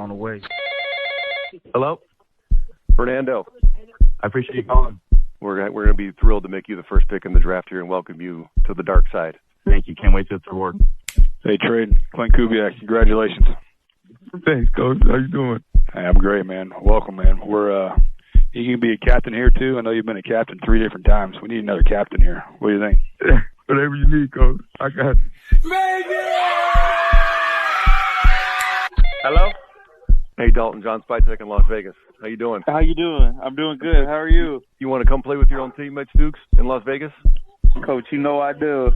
on the way. Hello? Fernando, I appreciate you calling. we're going to be thrilled to make you the first pick in the draft here and welcome you to the dark side. Thank you. Can't wait to work. Hey, Trade. Clint Kubiak, congratulations. Thanks, Coach. How you doing? Hey, I'm great, man. Welcome, man. You can be a captain here, too. I know you've been a captain 3 different times. We need another captain here. What do you think? Whatever you need, Coach. I got you. Hello? Hey, Dalton, Jon Spytek in Las Vegas. How you doing? How you doing? I'm doing good. How are you? You want to come play with your own teammates, Dukes, in Las Vegas? Coach, you know I do.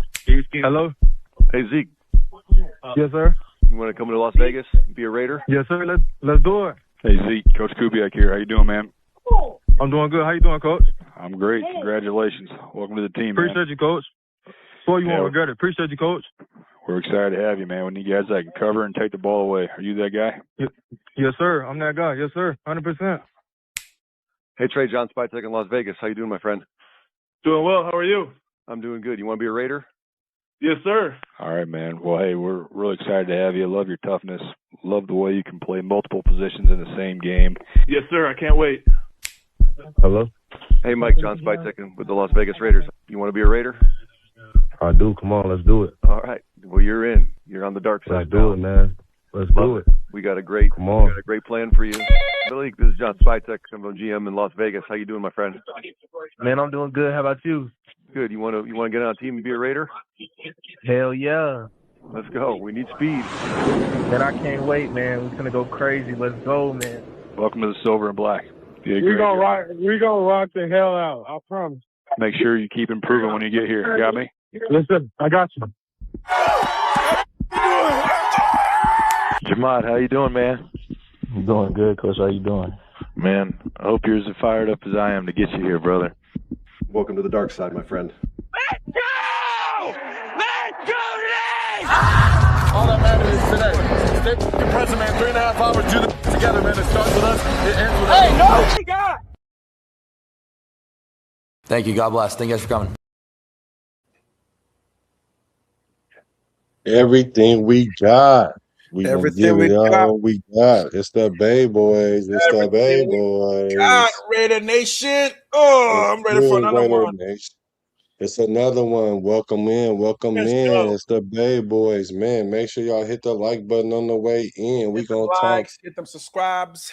Hello? Hey, Zeke, Yes, sir. you want to come to Las Vegas and be a Raider? Yes, sir. Let's do it. Hey, Zeke. Coach Kubiak here. How you doing, man? I'm doing good. How you doing, Coach? I'm great. Congratulations. Welcome to the team, man. Appreciate you, Coach. Boy, you Yeah. won't regret it. Appreciate you, Coach. We're excited to have you, man. We need guys that can cover and take the ball away. Are you that guy? Yes, sir. I'm that guy. Yes, sir. 100%. Hey, Trey, Jon Spytek in Las Vegas. How you doing, my friend? Doing well. How are you? I'm doing good. You want to be a Raider? Yes, sir. All right, man. Well, hey, we're really excited to have you. Love your toughness. Love the way you can play multiple positions in the same game. Yes, sir. I can't wait. Hello? Hey, Mike, Jon Spytek with the Las Vegas Raiders. You want to be a Raider? I do. Come on. Let's do it. All right. Well, you're in. You're on the dark side. Let's do it, man. Let's do it. We got a great, Come on. plan for you. Billy, this is Jon Spytek. I'm on GM in Las Vegas. How you doing, my friend? Man, I'm doing good. How about you? Good. You want to get on a team and be a Raider? Hell yeah. Let's go. We need speed. Man, I can't wait, man. We're going to go crazy. Let's go, man. Welcome to the Silver and Black. We're gonna rock the hell out. I promise. Make sure you keep improving when you get here. You got me? Listen, I got you. Jamad, how you doing, man? I'm doing good, Coach. How you doing? Man, I hope you're as fired up as I am to get you here, brother. Welcome to the dark side, my friend. Let's go! Let's do this! All that matters is today. Stay present, man. 3.5 hours. Do the together, man. It starts with us. It ends with us. Hey, no! We got. Thank you. God bless. Thank you guys for coming. Everything we got. We gonna Everything give we it got. all we got. It's the Bay Boys. It's the Bay Everything we Boys. got, Raider Nation. Oh, I'm ready for another Raider one. Nation. It's another one. Welcome in. Welcome Let's in. go. It's the Bay Boys. Man, make sure y'all hit the like button on the way in. We Hit them gonna talk. likes, hit them subscribes.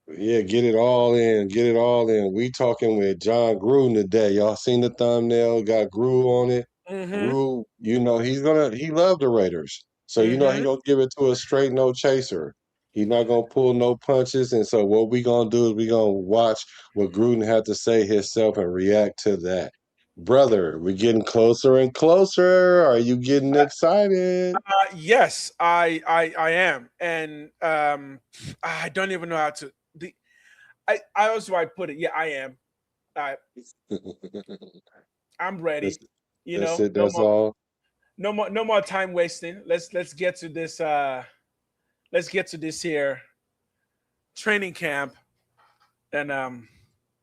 Yeah, get it all in. Get it all in. We talking with Jon Gruden today. Y'all seen the thumbnail? Got Gruden on it. Mm-hmm. Gruden, he loved the Raiders. So he gonna give it to a straight no chaser. He's not gonna pull no punches. And so what we gonna do is we gonna watch what Gruden had to say himself and react to that. Brother, we're getting closer and closer. Are you getting excited? Yes, I am, and I don't even know how to. I also I put it. Yeah, I am. I'm ready. That's it. That's all. No more time wasting. Let's get to this. Let's get to this here training camp, and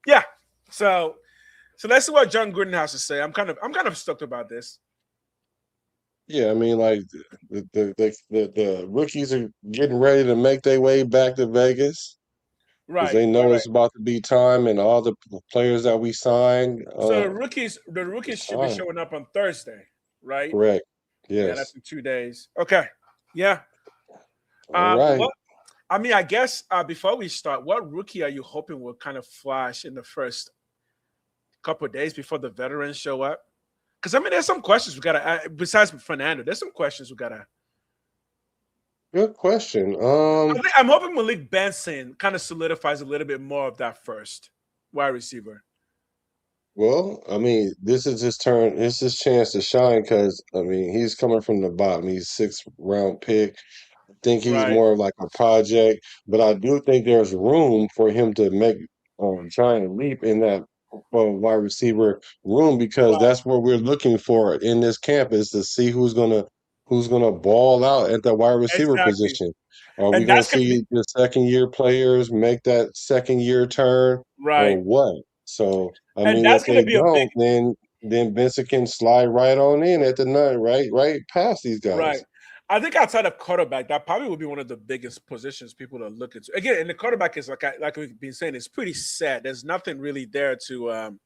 yeah. So let's see what Jon Gruden has to say. I'm kind of stoked about this. Yeah, I mean, like the rookies are getting ready to make their way back to Vegas. Because they know it's about to be time, and all the players that we signed. So the rookies should be showing up on Thursday, right? Correct. Yeah, Yes. that's in 2 days. Okay. Yeah. All right. I mean, I guess before we start, what rookie are you hoping will kind of flash in the first couple of days before the veterans show up? Because I mean, there's some questions we gotta besides Fernando. There's some questions we gotta. Good question. I'm hoping Malik Benson kind of solidifies a little bit more of that first wide receiver. Well, I mean, this is his turn. It's his chance to shine because, I mean, he's coming from the bottom. He's 6th-round pick. I think he's more of like a project, but I do think there's room for him to make a giant leap in that wide receiver room because that's what we're looking for in this camp is to see who's gonna ball out at the wide receiver position. Are we gonna see the second-year players make that second-year turn or what? So I mean, if they don't, then Vincent can slide right on in at the nut, right past these guys. Right. I think outside of quarterback, that probably would be one of the biggest positions people are looking to. Again, and the quarterback is like we've been saying, it's pretty set. There's nothing really there to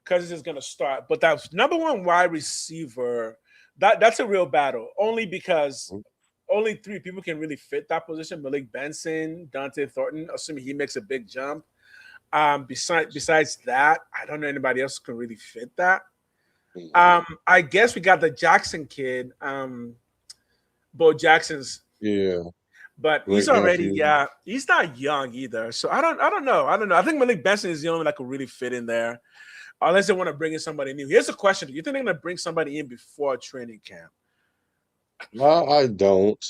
Cousins is going to start, but that number one wide receiver, that's a real battle. Only because only 3 people can really fit that position: Malik Benson, Dante Thornton, assuming he makes a big jump. Besides that, I don't know anybody else who can really fit that. I guess we got the Jackson kid, Bo Jackson's. Yeah. But he's already, he's not young either. So I don't know. I think Malik Benson is the only one that could really fit in there, unless they want to bring in somebody new. Here's a question: do you think they're going to bring somebody in before training camp? I don't.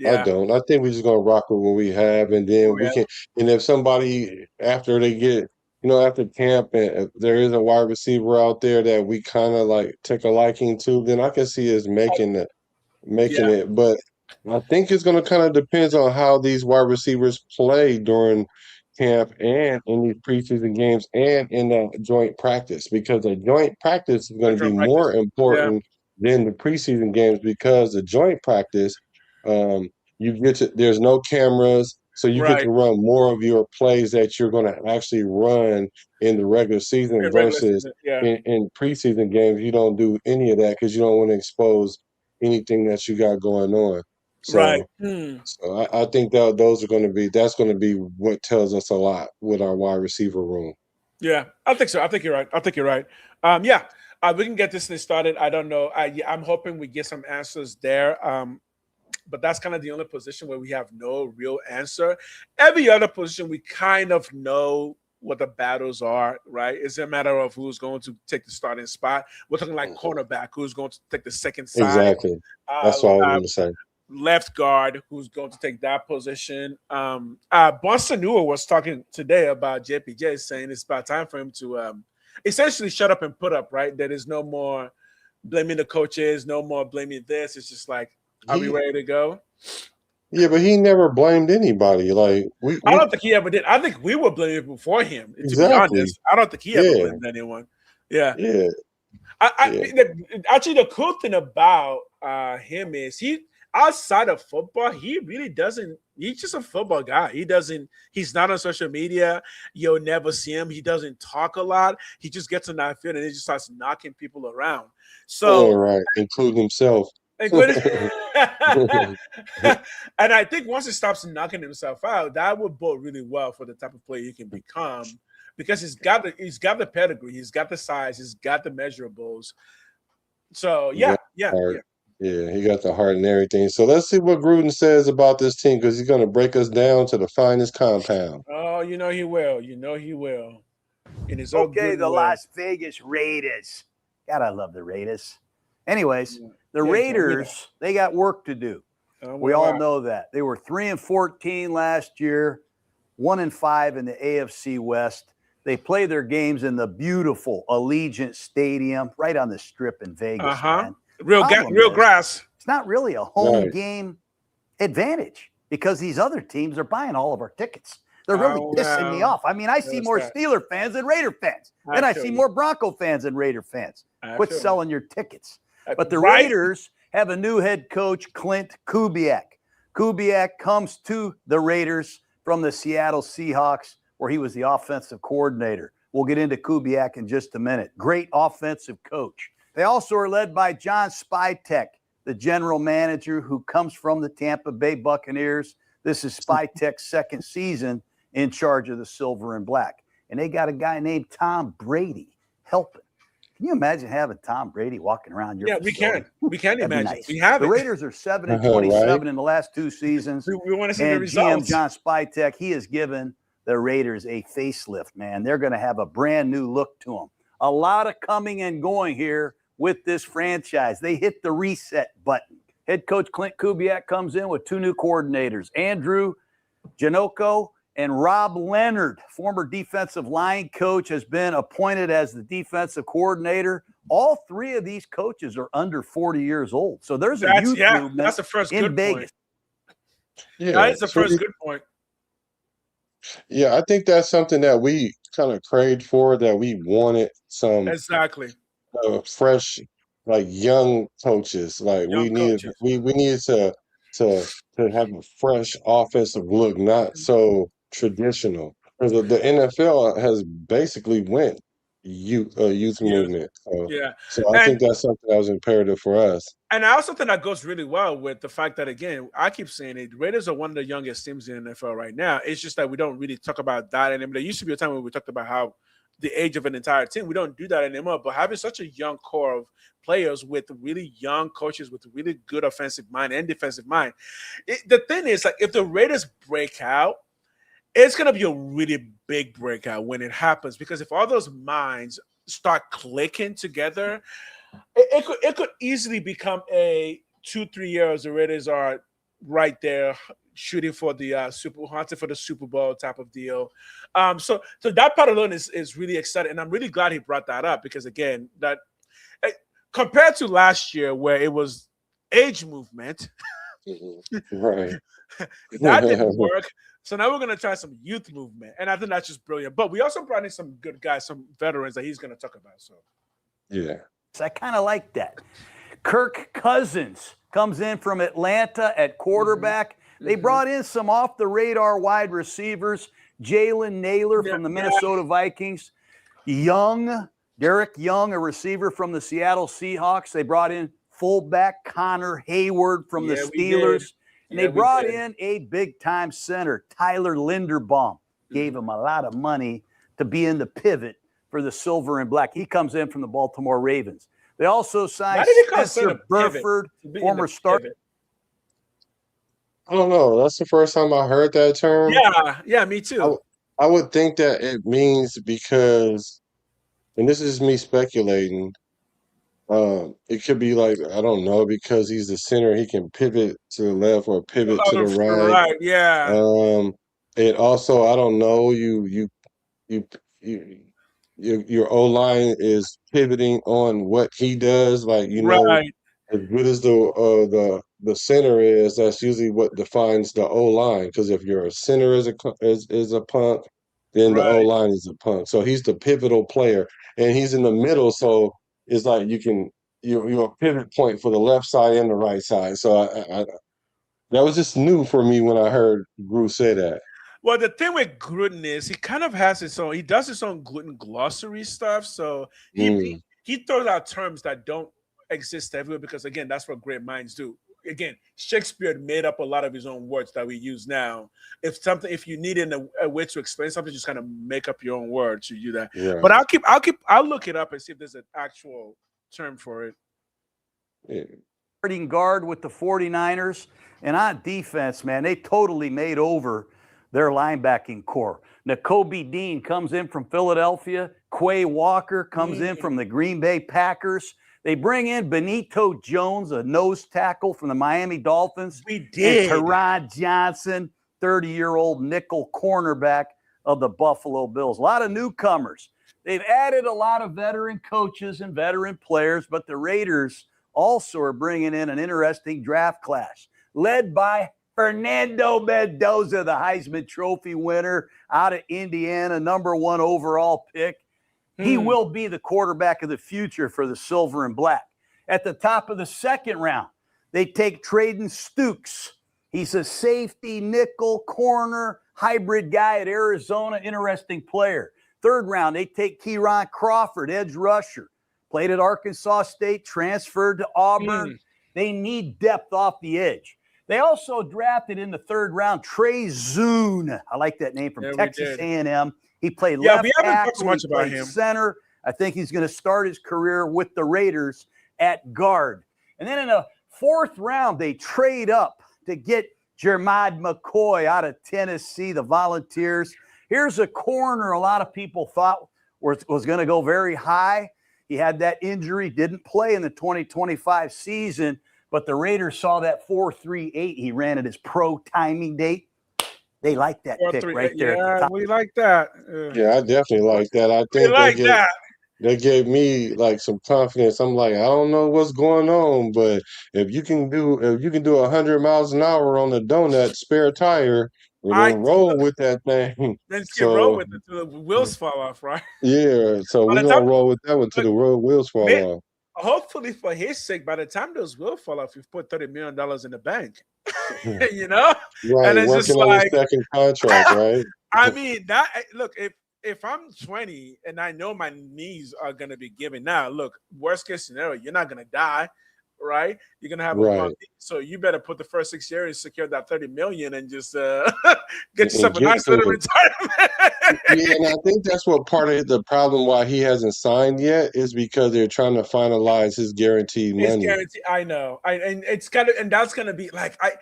I don't. I think we're just gonna rock with what we have, and then we can. And if somebody after they get, after camp, and if there is a wide receiver out there that we kind of like take a liking to, then I can see us making it. But I think it's gonna kind of depends on how these wide receivers play during camp and in these preseason games and in the joint practice, because the joint practice is going to be more important than the preseason games, because the joint practice, there's no cameras, so you get to run more of your plays that you're going to actually run in the regular season versus in preseason games. You don't do any of that because you don't want to expose anything that you got going on. So, so I think that that's going to be what tells us a lot with our wide receiver room. Yeah, I think so. I think you're right. We can get this thing started. I don't know. I'm hoping we get some answers there. But that's kind of the only position where we have no real answer. Every other position, we kind of know what the battles are, right? It's a matter of who's going to take the starting spot. We're talking like cornerback, who's going to take the second side. Exactly. That's what I was going to say. Left guard, who's going to take that position. Bonsanua was talking today about JPJ, saying it's about time for him to essentially shut up and put up, right? There is no more blaming the coaches, no more blaming this. It's just like, are we ready to go? Yeah, but he never blamed anybody. Like I don't think he ever did. I think we were blaming before him. To be honest, I don't think he ever blamed anyone. Yeah. Actually, the cool thing about him is he, outside of football, he really doesn't. He's just a football guy. He's not on social media. You'll never see him. He doesn't talk a lot. He just gets in that field and he just starts knocking people around. So, including himself. And I think once he stops knocking himself out, that would bode really well for the type of player he can become, because he's got the pedigree, he's got the size, he's got the measurables. So he got the heart and everything. So let's see what Gruden says about this team, because he's going to break us down to the finest compound. Oh, you know he will. In his the Las Vegas Raiders. God, I love the Raiders. Anyways, the Raiders, they got work to do. We all know that. They were 3-14 last year, 1-5 in the AFC West. They play their games in the beautiful Allegiant Stadium right on the Strip in Vegas. Man. Real grass. It's not really a home game advantage, because these other teams are buying all of our tickets. They're really pissing me off. I mean, I see more Steeler fans than Raider fans, and I see more Bronco fans than Raider fans. Quit selling your tickets. But the Raiders have a new head coach, Clint Kubiak. Kubiak comes to the Raiders from the Seattle Seahawks, where he was the offensive coordinator. We'll get into Kubiak in just a minute. Great offensive coach. They also are led by John Spytek, the general manager, who comes from the Tampa Bay Buccaneers. This is Spytek's second season in charge of the Silver and Black. And they got a guy named Tom Brady helping. Can you imagine having Tom Brady walking around your facility? We can imagine. Nice. We have the Raiders are 7-27 in the last 2 seasons. We want to see the GM results. John Spytek, he has given the Raiders a facelift, man. They're going to have a brand new look to them. A lot of coming and going here with this franchise. They hit the reset button. Head coach Clint Kubiak comes in with 2 new coordinators, Andrew Janocko and Rob Leonard. Former defensive line coach, has been appointed as the defensive coordinator. All 3 of these coaches are under 40 years old. So there's a youth movement that's the first in good Vegas. Point. That is the first good point. Yeah, I think that's something that we kind of craved for, that we wanted some exactly fresh like young coaches. Like we Young needed coaches. we needed to have a fresh offensive look, not so traditional. Because the NFL has basically went youth Yeah. movement. Yeah. So I think that's something that was imperative for us. And I also think that goes really well with the fact that, again, I keep saying it, Raiders are one of the youngest teams in the NFL right now. It's just that we don't really talk about that anymore. There used to be a time when we talked about how the age of an entire team. We don't do that anymore. But having such a young core of players with really young coaches with really good offensive mind and defensive mind, the thing is, like, if the Raiders break out, it's going to be a really big breakout when it happens, because if all those minds start clicking together, it could easily become a 2-3 years. The Raiders are right there shooting for the hunting for the Super Bowl type of deal. So that part alone is really exciting, and I'm really glad he brought that up, because again, that compared to last year where it was age movement, right, that didn't work. So now we're going to try some youth movement, and I think that's just brilliant. But we also brought in some good guys, some veterans that he's going to talk about. So yeah. I kind of like that. Kirk Cousins comes in from Atlanta at quarterback. They brought in some off-the-radar wide receivers. Jalen Naylor from the Minnesota Vikings. Derek Young, a receiver from the Seattle Seahawks. They brought in fullback Connor Hayward from the Steelers. And they brought in a big-time center, Tyler Linderbaum. Gave him a lot of money to be in the pivot for the silver and black. He comes in from the Baltimore Ravens. They also signed Spencer Burford, former starter. I don't know. That's the first time I heard that term. Yeah, me too. I would think that it means because, and this is me speculating, it could be like, I don't know, because he's the center, he can pivot to the left or pivot to the right. Right, yeah. It also, I don't know, your O-line is pivoting on what he does. Like, as good as the center is, that's usually what defines the O-line. Because if your center is a punk, then the O-line is a punk. So he's the pivotal player, and he's in the middle. So it's like you're a pivot point for the left side and the right side. So I that was just new for me when I heard Gru say that. Well, the thing with Gruden is he kind of has his own. He does his own Gruden glossary stuff. So he throws out terms that don't exist everywhere, because again, that's what great minds do. Again, Shakespeare made up a lot of his own words that we use now. If you needed a way to explain something, just kind of make up your own words. You do that. Yeah. But I'll look it up and see if there's an actual term for it. Starting guard with the 49ers, and on defense, man, they totally made over their linebacking core. Nakobe Dean comes in from Philadelphia. Quay Walker comes in from the Green Bay Packers. They bring in Benito Jones, a nose tackle from the Miami Dolphins. We did. And Tyrod Johnson, 30-year-old nickel cornerback of the Buffalo Bills. A lot of newcomers. They've added a lot of veteran coaches and veteran players, but the Raiders also are bringing in an interesting draft class led by Fernando Mendoza, the Heisman Trophy winner out of Indiana, #1 overall pick. He will be the quarterback of the future for the silver and black. At the top of the second round, they take Traden Stukes. He's a safety, nickel, corner, hybrid guy at Arizona, interesting player. Third round, they take Kieron Crawford, edge rusher. Played at Arkansas State, transferred to Auburn. They need depth off the edge. They also drafted in the third round Trey Zune. I like that name, from Texas A&M. He played left tackle, he played center. I think he's going to start his career with the Raiders at guard. And then in the fourth round, they trade up to get Jermad McCoy out of Tennessee, the Volunteers. Here's a corner a lot of people thought was going to go very high. He had that injury, didn't play in the 2025 season, but the Raiders saw that 4.38 he ran at his pro timing date. They like that pick right there. Yeah, we like that. Yeah, I definitely like that. I think they gave me like some confidence. I'm like, I don't know what's going on, but if you can do 100 miles an hour on the donut spare tire, we're gonna roll with that thing. Then roll with it till the wheels fall off, right? Yeah, so we're gonna roll with that one till the wheels fall off. hopefully for his sake, by the time those will fall off, you've put $30 million in the bank. You know, right? And it's Working just on like, his second contract, right? I mean, that look, if I'm 20 and I know my knees are gonna be giving now, look, worst case scenario, you're not gonna die, right? You're gonna have a Right. long, so you better put the first 6 years, secure that 30 million, and just get yourself a get nice to little it. retirement. Yeah, and I think that's what part of the problem why he hasn't signed yet is because they're trying to finalize his guaranteed It's money. guaranteed. I know. And it's gotta, and that's gonna be like I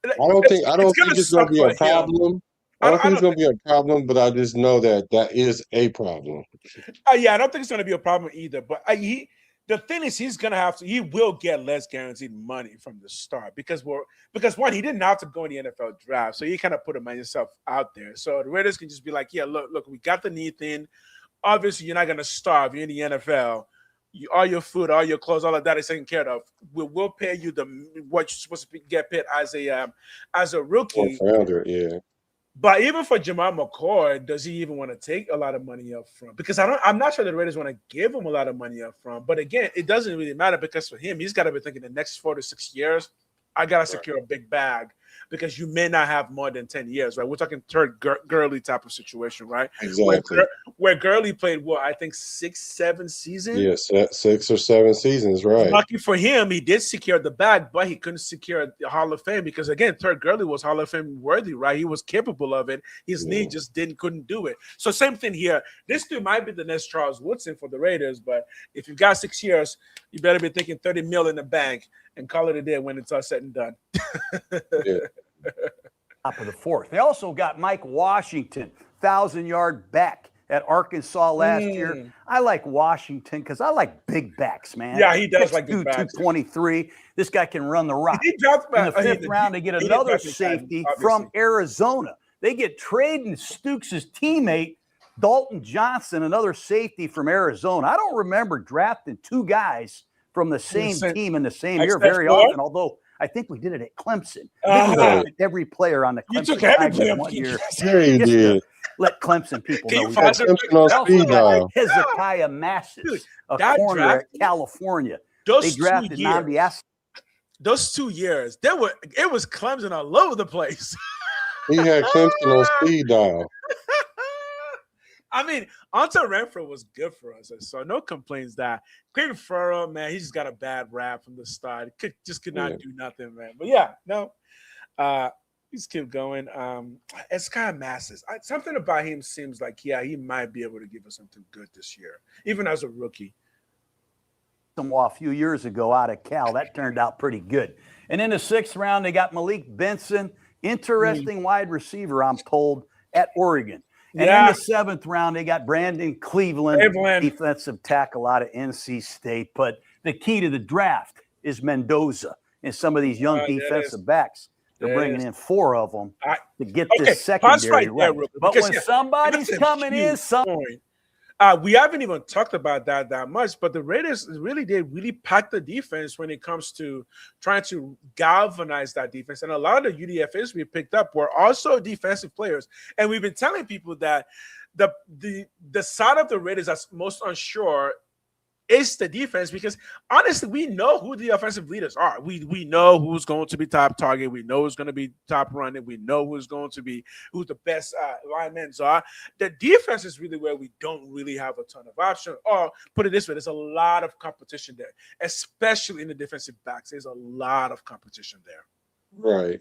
don't think it's going to be a him. problem. I don't think it's going to be a problem, but I just know that is a problem. Yeah, I don't think it's going to be a problem either. But the thing is, he will get less guaranteed money from the start because one, he didn't have to go in the NFL draft, so you kind of put himself out there. So the Raiders can just be like, yeah, look, we got the knee thing. Obviously, you're not going to starve. You're in the NFL. All your food, all your clothes, all of that is taken care of. We'll pay you what you're supposed to get paid as a rookie. Founder, yeah. But even for Jamal McCoy, does he even want to take a lot of money up front? Because I'm not sure the Raiders want to give him a lot of money up front. But again, it doesn't really matter because for him, he's got to be thinking the next 4 to 6 years, I got to secure a big bag because you may not have more than 10 years, right? We're talking Todd Gurley type of situation, right? Exactly. Where Gurley played, I think 6, 7 seasons? Yes, 6 or 7 seasons, right. Lucky for him, he did secure the bag, but he couldn't secure the Hall of Fame because, again, Todd Gurley was Hall of Fame worthy, right? He was capable of it. His knee just couldn't do it. So same thing here. This dude might be the next Charles Woodson for the Raiders, but if you've got 6 years, you better be thinking 30 mil in the bank and call it a day when it's all said and done. Yeah. Top of the fourth. They also got Mike Washington, 1,000-yard back at Arkansas last year. I like Washington because I like big backs, man. Yeah, he does like big backs. 223. This guy can run the rock. He dropped in the fifth round. They get another safety from Arizona. They get Traden Stukes' teammate, Dalton Johnson, another safety from Arizona. I don't remember drafting 2 guys from the same team in the same year very often, although I think we did it at Clemson. Every player on the Clemson. You took every player one year. Yeah, you did. Let Clemson people know. Hezekiah Massis, a corner at California. They drafted Nambi. Those 2 years, it was Clemson all over the place. He had Clemson on speed dial. I mean, Hunter Renfrow was good for us, so no complaints that. Clayton Farrell, man, he just got a bad rap from the start. Could not do nothing, man. But yeah, no, just keep going. It's kind of Masses. Something about him seems like, he might be able to give us something good this year, even as a rookie. A few years ago out of Cal, that turned out pretty good. And in the 6th round, they got Malik Benson, interesting wide receiver, I'm told, at Oregon. And in the 7th round, they got Brandon Cleveland, defensive tackle out of NC State. But the key to the draft is Mendoza and some of these young defensive backs. They're bringing in 4 of them to get this secondary right. But when somebody's coming in, we haven't even talked about that much, but the Raiders really packed the defense when it comes to trying to galvanize that defense. And a lot of the UDFAs we picked up were also defensive players. And we've been telling people that the side of the Raiders that's most unsure is the defense, because honestly, we know who the offensive leaders are. We know who's going to be top target. We know who's going to be top running. We know who the best linemen are. The defense is really where we don't really have a ton of option. Or put it this way, there's a lot of competition there, especially in the defensive backs. There's a lot of competition there. Right.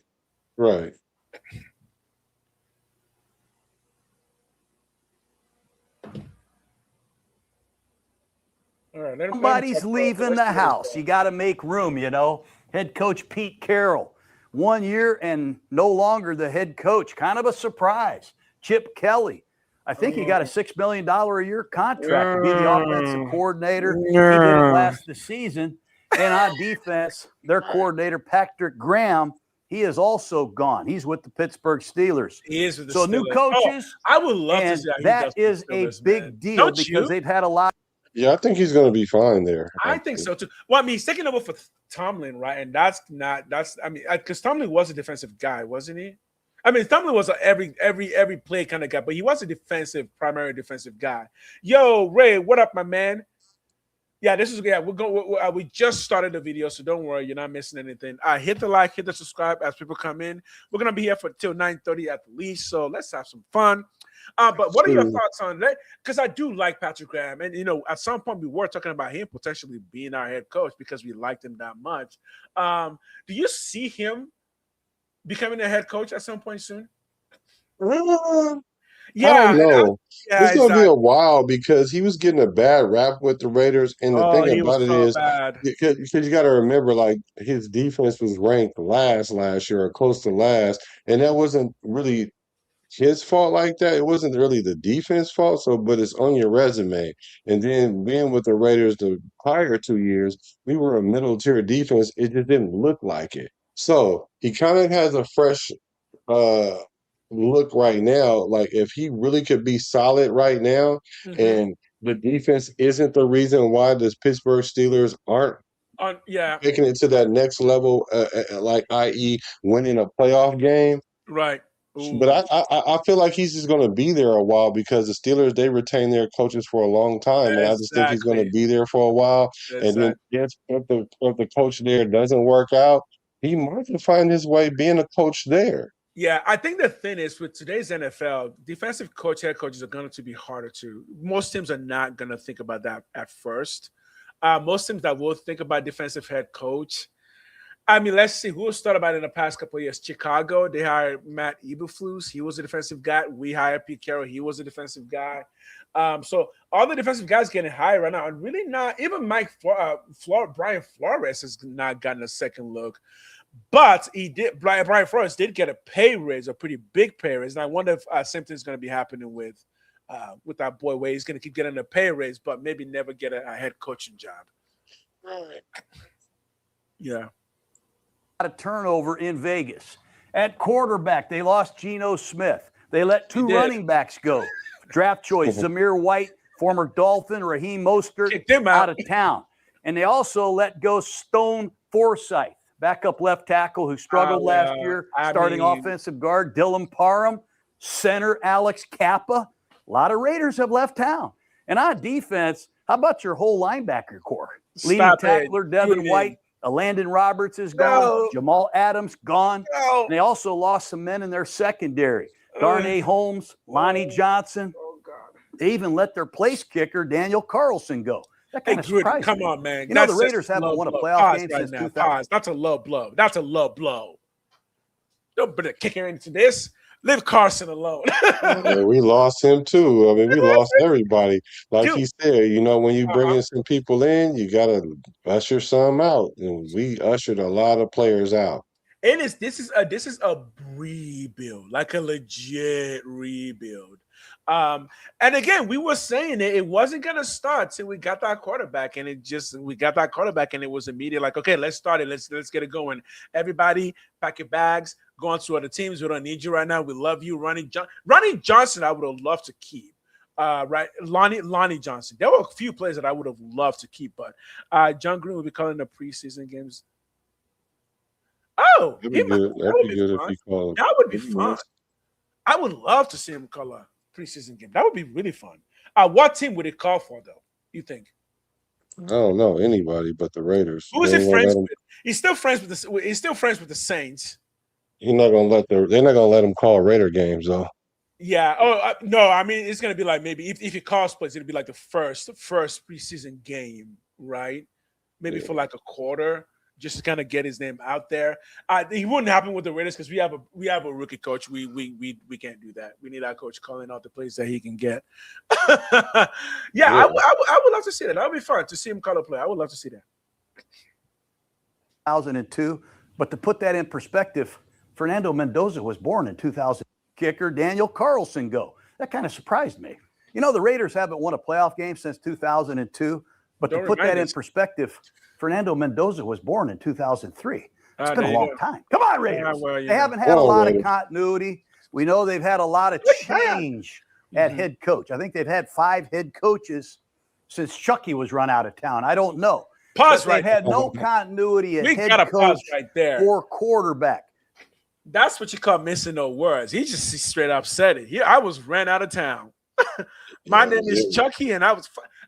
All right, somebody's leaving the house. You got to make room, Head coach Pete Carroll, 1 year and no longer the head coach. Kind of a surprise. Chip Kelly, I think he got a $6 million a year contract to be the offensive coordinator. He didn't last the season. And on defense, their coordinator, Patrick Graham, he is also gone. He's with the Pittsburgh Steelers. He is with the Steelers. New coaches. I would love to see how that is a big deal because they've had a lot. Yeah, I think he's going to be fine there. I think so too. Well, I mean, he's taking over for Tomlin, right? And because Tomlin was a defensive guy, wasn't he? I mean, Tomlin was every play kind of guy, but he was a primary defensive guy. Yo, Ray, what up, my man? Yeah, this is we just started the video, so don't worry, you're not missing anything. Hit the like, hit the subscribe as people come in. We're gonna be here for till 9:30 at least, so let's have some fun. But what are your thoughts on that? Because I do like Patrick Graham, and at some point we were talking about him potentially being our head coach because we liked him that much. Do you see him becoming a head coach at some point soon? Yeah, I don't know. It's going to be a while because he was getting a bad rap with the Raiders. And the thing about it is, because you got to remember, like, his defense was ranked last year or close to last. And that wasn't really his fault like that. It wasn't really the defense fault. But it's on your resume. And then being with the Raiders the prior 2 years, we were a middle tier defense. It just didn't look like it. So he kind of has a fresh look right now. Like if he really could be solid right now, and the defense isn't the reason why the Pittsburgh Steelers aren't taking it to that next level, like i.e. winning a playoff game. Right. Ooh. But I feel like he's just going to be there a while because the Steelers, they retain their coaches for a long time, and I just think he's going to be there for a while. And then if the coach there doesn't work out, he might find his way being a coach there. Yeah, I think the thing is with today's NFL, defensive head coaches are going to be harder to. Most teams are not going to think about that at first. Most teams that will think about defensive head coach. I mean, let's see who thought about it in the past couple of years. Chicago, they hired Matt Eberflus. He was a defensive guy. We hired Pete Carroll. He was a defensive guy. So all the defensive guys getting hired right now, and really not even Brian Flores has not gotten a second look. But Brian Flores did get a pay raise, a pretty big pay raise. And I wonder if same thing's going to be happening with that boy Wade. He's going to keep getting a pay raise, but maybe never get a head coaching job. Right. Yeah. A lot of turnover in Vegas. At quarterback, they lost Geno Smith. They let two running backs go. Draft choice, Zamir White, former Dolphin, Raheem Mostert, out of town. And they also let go Stone Forsythe, backup left tackle who struggled last year, starting offensive guard Dylan Parham, center Alex Kappa. A lot of Raiders have left town. And on defense, how about your whole linebacker core? Leading tackler Devin White, Landon Roberts is gone, Jamal Adams gone. And they also lost some men in their secondary. Darnay Holmes, Lonnie Johnson. They even let their place kicker, Daniel Carlson, go. That kind of surprised Come me. on, man. You know, the Raiders haven't won a playoff game since 2000. That's a low blow. That's a low blow. Don't put a kicker into this. Leave Carson alone. Yeah, we lost him too. I mean, we lost everybody. Like he said, you know, when you bring in some people in, you got to usher some out. And we ushered a lot of players out. And this is a rebuild, like a legit rebuild. And again, we were saying it wasn't gonna start till we got that quarterback, and we got that quarterback, and it was immediate. Like, okay, let's start it. Let's get it going. Everybody, pack your bags, go on to other teams. We don't need you right now. We love you, Ronnie Johnson. I would have loved to keep. Right, Lonnie Johnson. There were a few players that I would have loved to keep, but Jon Gruden will be calling the preseason games. Oh, that would be fun. I would love to see him call a preseason game. That would be really fun. What team would it call for, though? You think? I don't know anybody but the Raiders. Who is he friends with? He's still friends with the. He's still friends with the Saints. They're not gonna let him call Raider games though. Yeah. Oh no. I mean, it's gonna be like maybe if he calls plays, it'll be like the first preseason game, right? Maybe for like a quarter, just to kind of get his name out there. It wouldn't happen with the Raiders because we have a rookie coach. We can't do that. We need our coach calling out the plays that he can get. Yeah. I would love to see that. That would be fun to see him call a play. I would love to see that. 2002, but to put that in perspective, Fernando Mendoza was born in 2000. Kicker Daniel Carlson go. That kind of surprised me. You know, the Raiders haven't won a playoff game since 2002, but to put that in perspective, Fernando Mendoza was born in 2003. It's been a long time. Come on, Raiders. They haven't had a lot of continuity. We know they've had a lot of change at head coach. I think they've had 5 head coaches since Chucky was run out of town. I don't know. They've had no continuity at head coach or quarterback. That's what you call missing no words. He straight up said it. I was ran out of town. My name is Chucky, and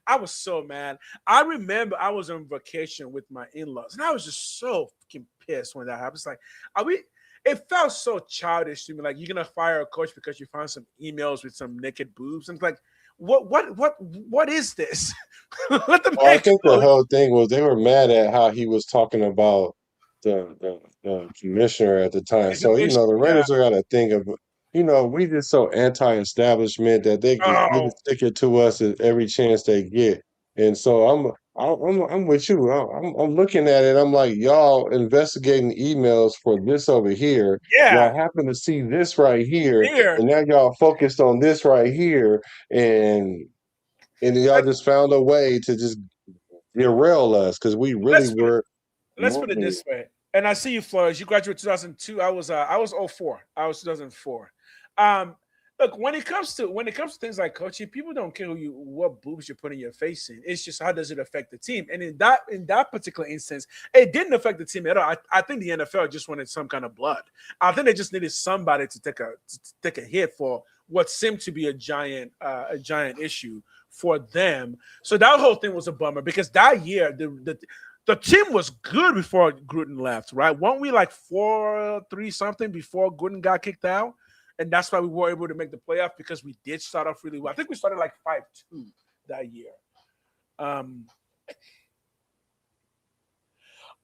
I was so mad. I remember I was on vacation with my in-laws, and I was just so fucking pissed when that happened. It's like, are we? It felt so childish to me. Like, you're gonna fire a coach because you found some emails with some naked boobs, and it's like, what is this? Let them. Well, I think the whole thing was they were mad at how he was talking about the commissioner at the time. So, the Raiders are got to think of, we just so anti-establishment that they stick it to us at every chance they get. And so I'm with you. I'm looking at it. I'm like, y'all investigating emails for this over here. Yeah. Y'all happen to see this right here, and now y'all focused on this right here, and y'all just found a way to just derail us because we really were. Let's put it this way. And I see you, Flores. You graduated 2002. I was 04. I was 2004. Look, when it comes to things like coaching, people don't care what boobs you're putting your face in. It's just how does it affect the team. And in that particular instance, it didn't affect the team at all. I think the NFL just wanted some kind of blood. I think they just needed somebody to take a hit for what seemed to be a giant issue for them. So that whole thing was a bummer because that year the team was good before Gruden left, right? Weren't we like 4-3 something before Gruden got kicked out? And that's why we were able to make the playoff because we did start off really well. I think we started like 5-2 that year.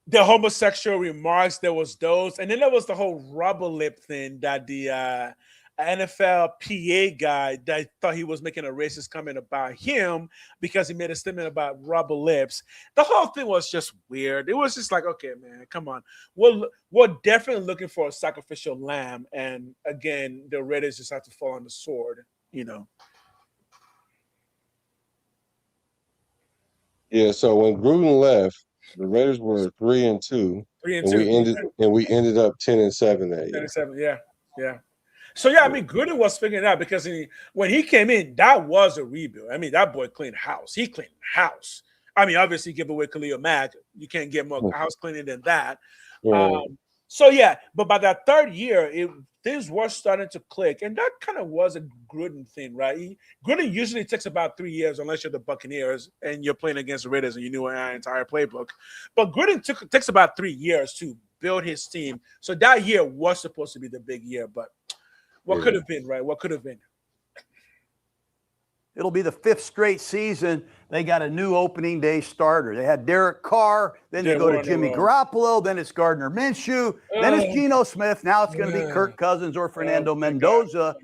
The homosexual remarks, there was those. And then there was the whole rubber lip thing that the NFL PA guy that thought he was making a racist comment about him because he made a statement about rubber lips. The whole thing was just weird. It was just like, okay, man, come on. We're definitely looking for a sacrificial lamb. And again, the Raiders just have to fall on the sword, Yeah, so when Gruden left, the Raiders were 3-2. 3-2. And we ended up 10-7 that year. 10-7, yeah. So, yeah, I mean, Gruden was figuring it out because when he came in, that was a rebuild. I mean, that boy cleaned house. He cleaned house. I mean, obviously, give away Khalil Mack. You can't get more house cleaning than that. So, yeah, but by that third year, things were starting to click. And that kind of was a Gruden thing, right? Gruden usually takes about 3 years, unless you're the Buccaneers and you're playing against the Raiders and you knew our entire playbook. But Gruden takes about 3 years to build his team. So that year was supposed to be the big year, but what could have been, right? What could have been? It'll be the 5th straight season. They got a new opening day starter. They had Derek Carr. Then they go to Jimmy Garoppolo. Then it's Gardner Minshew. Then it's Geno Smith. Now it's going to be Kirk Cousins or Fernando Mendoza.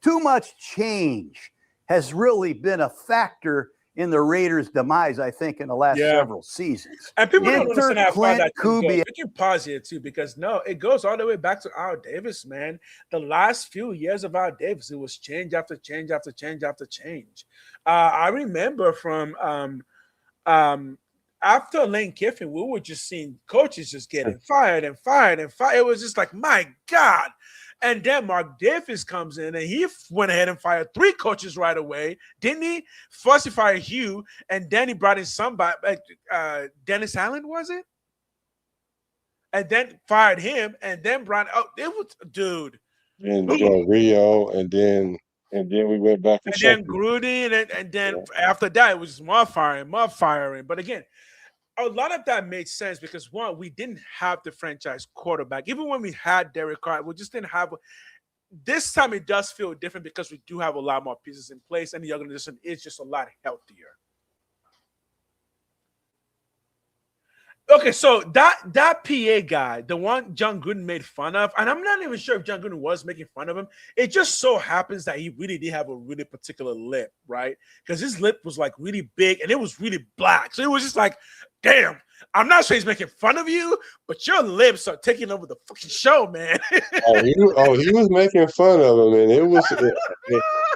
Too much change has really been a factor in the Raiders' demise, I think, in the last several seasons. And people don't understand how far that goes. We can pause here, too, because, it goes all the way back to Al Davis, man. The last few years of Al Davis, it was change after change after change after change. I remember from after Lane Kiffin, we were just seeing coaches just getting fired and fired and fired. It was just like, my God. And then Mark Davis comes in, and he went ahead and fired 3 coaches right away, didn't he? First, he fired Hugh, and then he brought in somebody, Dennis Allen, was it? And then fired him, and then brought it was dude. And Rio, and then we went back to then Gruden, and then after that, it was just more firing. But again, a lot of that made sense because, one, we didn't have the franchise quarterback. Even when we had Derek Carr, we just didn't have – this time it does feel different because we do have a lot more pieces in place, and the organization is just a lot healthier. Okay, so that PA guy, the one Jon Gruden made fun of, and I'm not even sure if Jon Gruden was making fun of him. It just so happens that he really did have a really particular lip, right? Because his lip was like really big and it was really black. So it was just like, damn, I'm not sure he's making fun of you, but your lips are taking over the fucking show, man. He was making fun of him, and it was.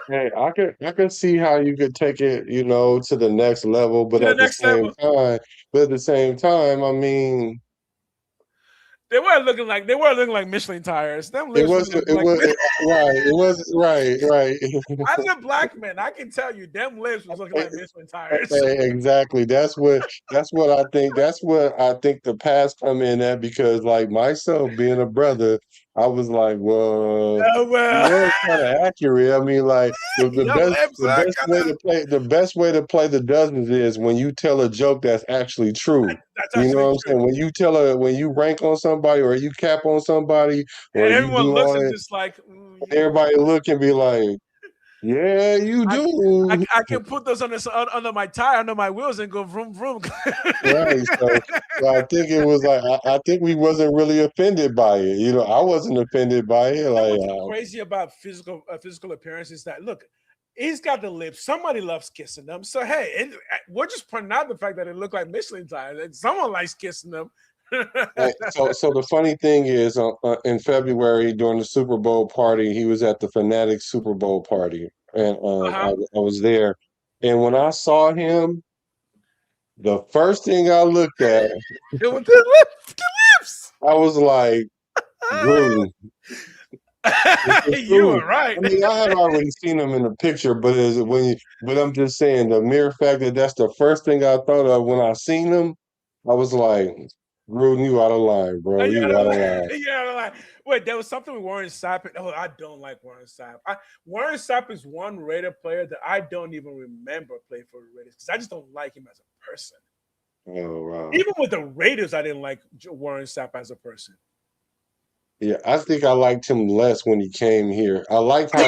Hey, I can see how you could take it, to the next level, but at the same time, I mean, they weren't looking like Michelin tires. Them lips right. As a black man, I can tell you, them lips was looking like Michelin tires. Exactly. That's what I think. That's what I think the past come in at, because, like myself being a brother, I was like, well, Oh, well. yeah, it's kind of accurate. I mean, like the best way to play the dozens is when you tell a joke that's actually true. That's You know actually what I'm true. saying? When you rank on somebody or you cap on somebody or And you everyone do looks all and that, just like, everybody look and be like, yeah, you do. I can put those under my tire, under my wheels, and go vroom vroom. Right. So I think it was like I think we wasn't really offended by it. You know, I wasn't offended by it. You know Like, what's crazy about physical appearance is that look, he's got the lips. Somebody loves kissing them. So hey, we're just pointing out the fact that it looked like Michelin tires, and someone likes kissing them. so the funny thing is, in February during the Super Bowl party, he was at the Fanatics Super Bowl party, and I was there. And when I saw him, the first thing I looked at, It was the lips. I was like, Gruden. You were right. I mean, I had already seen him in the picture, but I'm just saying the mere fact that that's the first thing I thought of when I seen him, I was like, Gruden, you out of line, bro. You out of line. Yeah, like, wait, there was something with Warren Sapp. Oh, I don't like Warren Sapp. Warren Sapp is one Raider player that I don't even remember playing for the Raiders because I just don't like him as a person. Oh, wow. Even with the Raiders, I didn't like Warren Sapp as a person. Yeah, I think I liked him less when he came here. I liked how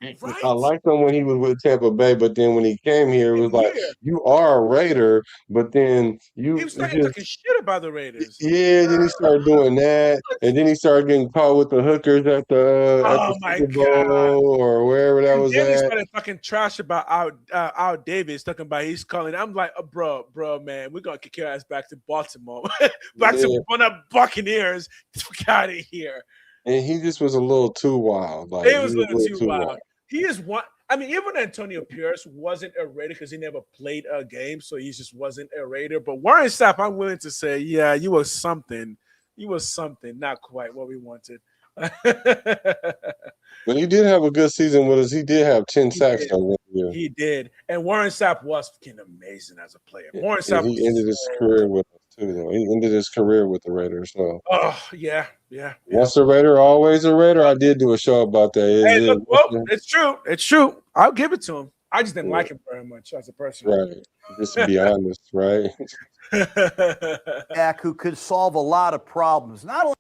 Right? I liked him when he was with Tampa Bay, but then when he came here, it was like, you are a Raider, but then he was talking shit about the Raiders. Yeah, then he started doing that, and then he started getting caught with the hookers at the Super Bowl or wherever that was then at. He started talking trash about Al Davis, talking about he's calling. I'm like, bro, man, we're gonna kick your ass back to Baltimore, back to Buccaneers. Get out of here. And he just was a little too wild. Like, it was a little too wild. He is one. I mean, even Antonio Pierce wasn't a Raider because he never played a game, so he just wasn't a Raider. But Warren Sapp, I'm willing to say, yeah, you were something. You were something, not quite what we wanted. But he did have a good season with us. He did have 10 sacks on 1 year. He did. And Warren Sapp was fucking amazing as a player. Warren Sapp he ended his career with us too, though. He ended his career with the Raiders. So. Oh, yeah. Once a Raider, always a Raider. I did do a show about that. It's true. It's true. I'll give it to him. I just didn't like him very much as a person. Right. Just to be honest, right? Who could solve a lot of problems. Not only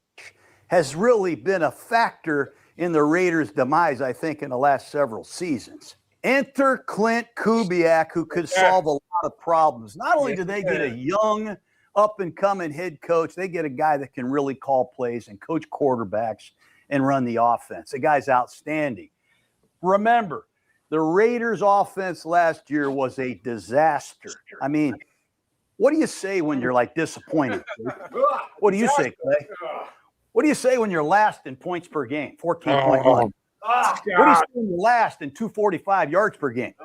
has really been a factor in the Raiders' demise, I think, in the last several seasons. Enter Clint Kubiak, who could solve a lot of problems. Not only do they get a young, up-and-coming head coach, they get a guy that can really call plays and coach quarterbacks and run the offense. The guy's outstanding. Remember, the Raiders' offense last year was a disaster. I mean, what do you say when you're, like, disappointed? What do you say, Clay? What do you say when you're last in points per game, 14.1? What do you say when you're last in 245 yards per game?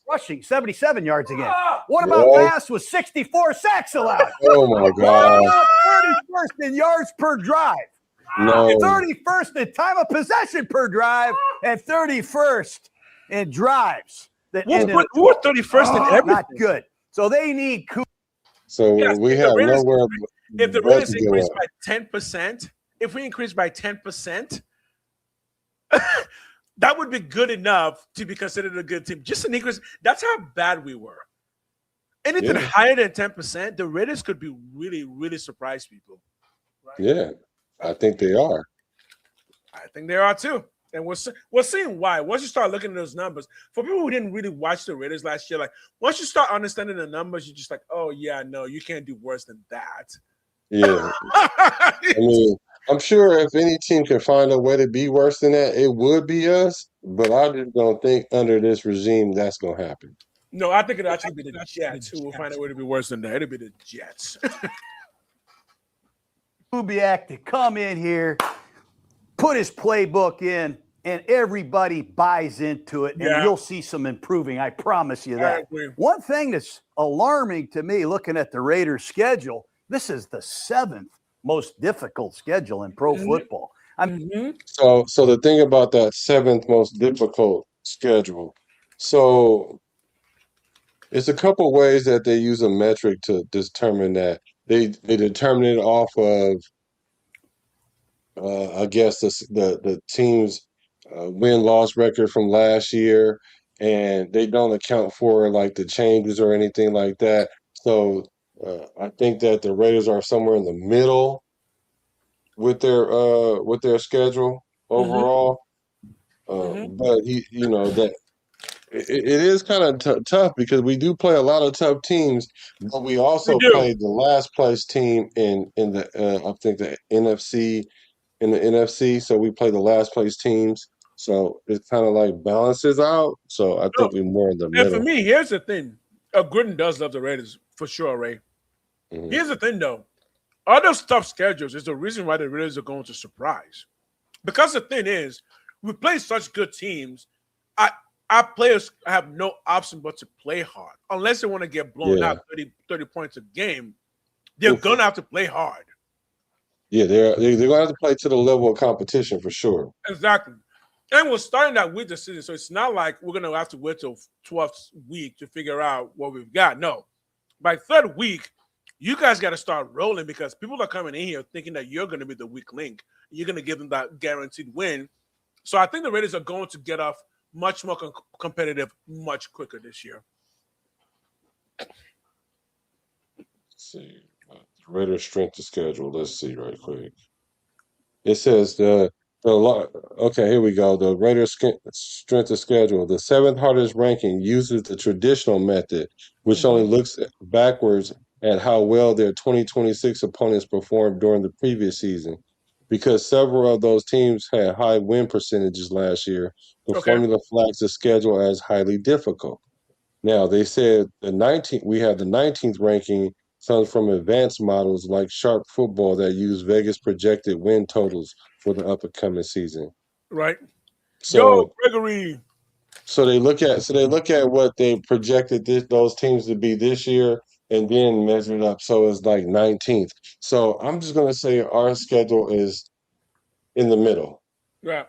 Rushing 77 yards a game. What about last with 64 sacks allowed? Oh, my God. 31st in yards per drive. No. 31st in time of possession per drive and 31st in drives. We're 31st in everything. Not good. So they need So we have nowhere. If the Raiders increase by 10%, if we increase by 10%, that would be good enough to be considered a good team. Just an increase. That's how bad we were. Anything higher than 10%, the Raiders could be really, really surprise people. Right? Yeah, I think they are. I think they are too. And we're seeing why. Once you start looking at those numbers, for people who didn't really watch the Raiders last year, like once you start understanding the numbers, you're just like, oh yeah, no, you can't do worse than that. Yeah. I mean, I'm sure if any team can find a way to be worse than that, it would be us. But I just don't think under this regime that's going to happen. No, I think it'll actually be the Jets who will find a way to be worse than that. It'll be the Jets. Kubiak to come in here, put his playbook in, and everybody buys into it, and you'll see some improving. I promise you that. One thing that's alarming to me, looking at the Raiders' schedule, this is the 7th most difficult schedule in pro football. So the thing about that 7th most difficult schedule, so it's a couple ways that they use a metric to determine that. They determine it off of I guess the team's win-loss record from last year, and they don't account for like the changes or anything like that. So I think that the Raiders are somewhere in the middle with their schedule overall. But that it is kind of tough because we do play a lot of tough teams, but we also played the last place team in the I think the NFC in the NFC. So we play the last place teams. So it kind of like balances out. So I think we're more in the And for middle. me, here's the thing: Gruden does love the Raiders for sure, Ray. Mm-hmm. Here's the thing, though: all those tough schedules is the reason why the Raiders are going to surprise. Because the thing is, we play such good teams. Our players have no option but to play hard. Unless they want to get blown out 30 points a game, they're going to have to play hard. Yeah, they're going to have to play to the level of competition for sure. Exactly. And we're starting that with the season, so it's not like we're going to have to wait till 12th week to figure out what we've got. No. By third week, you guys got to start rolling because people are coming in here thinking that you're going to be the weak link. You're going to give them that guaranteed win. So I think the Raiders are going to get off much more competitive much quicker this year. Let's see. Raiders strength of schedule. Let's see right quick. It says okay, here we go. The Raiders strength of schedule. The seventh hardest ranking uses the traditional method, which only looks backwards at how well their 2026 opponents performed during the previous season. Because several of those teams had high win percentages last year, the formula flags the schedule as highly difficult. Now they said we have the 19th ranking comes from advanced models like Sharp Football that use Vegas projected win totals for the upcoming season. Right. So Gregory. So they look at what they projected those teams to be this year and then measure it up. So it's like 19th. So I'm just gonna say our schedule is in the middle. Yeah.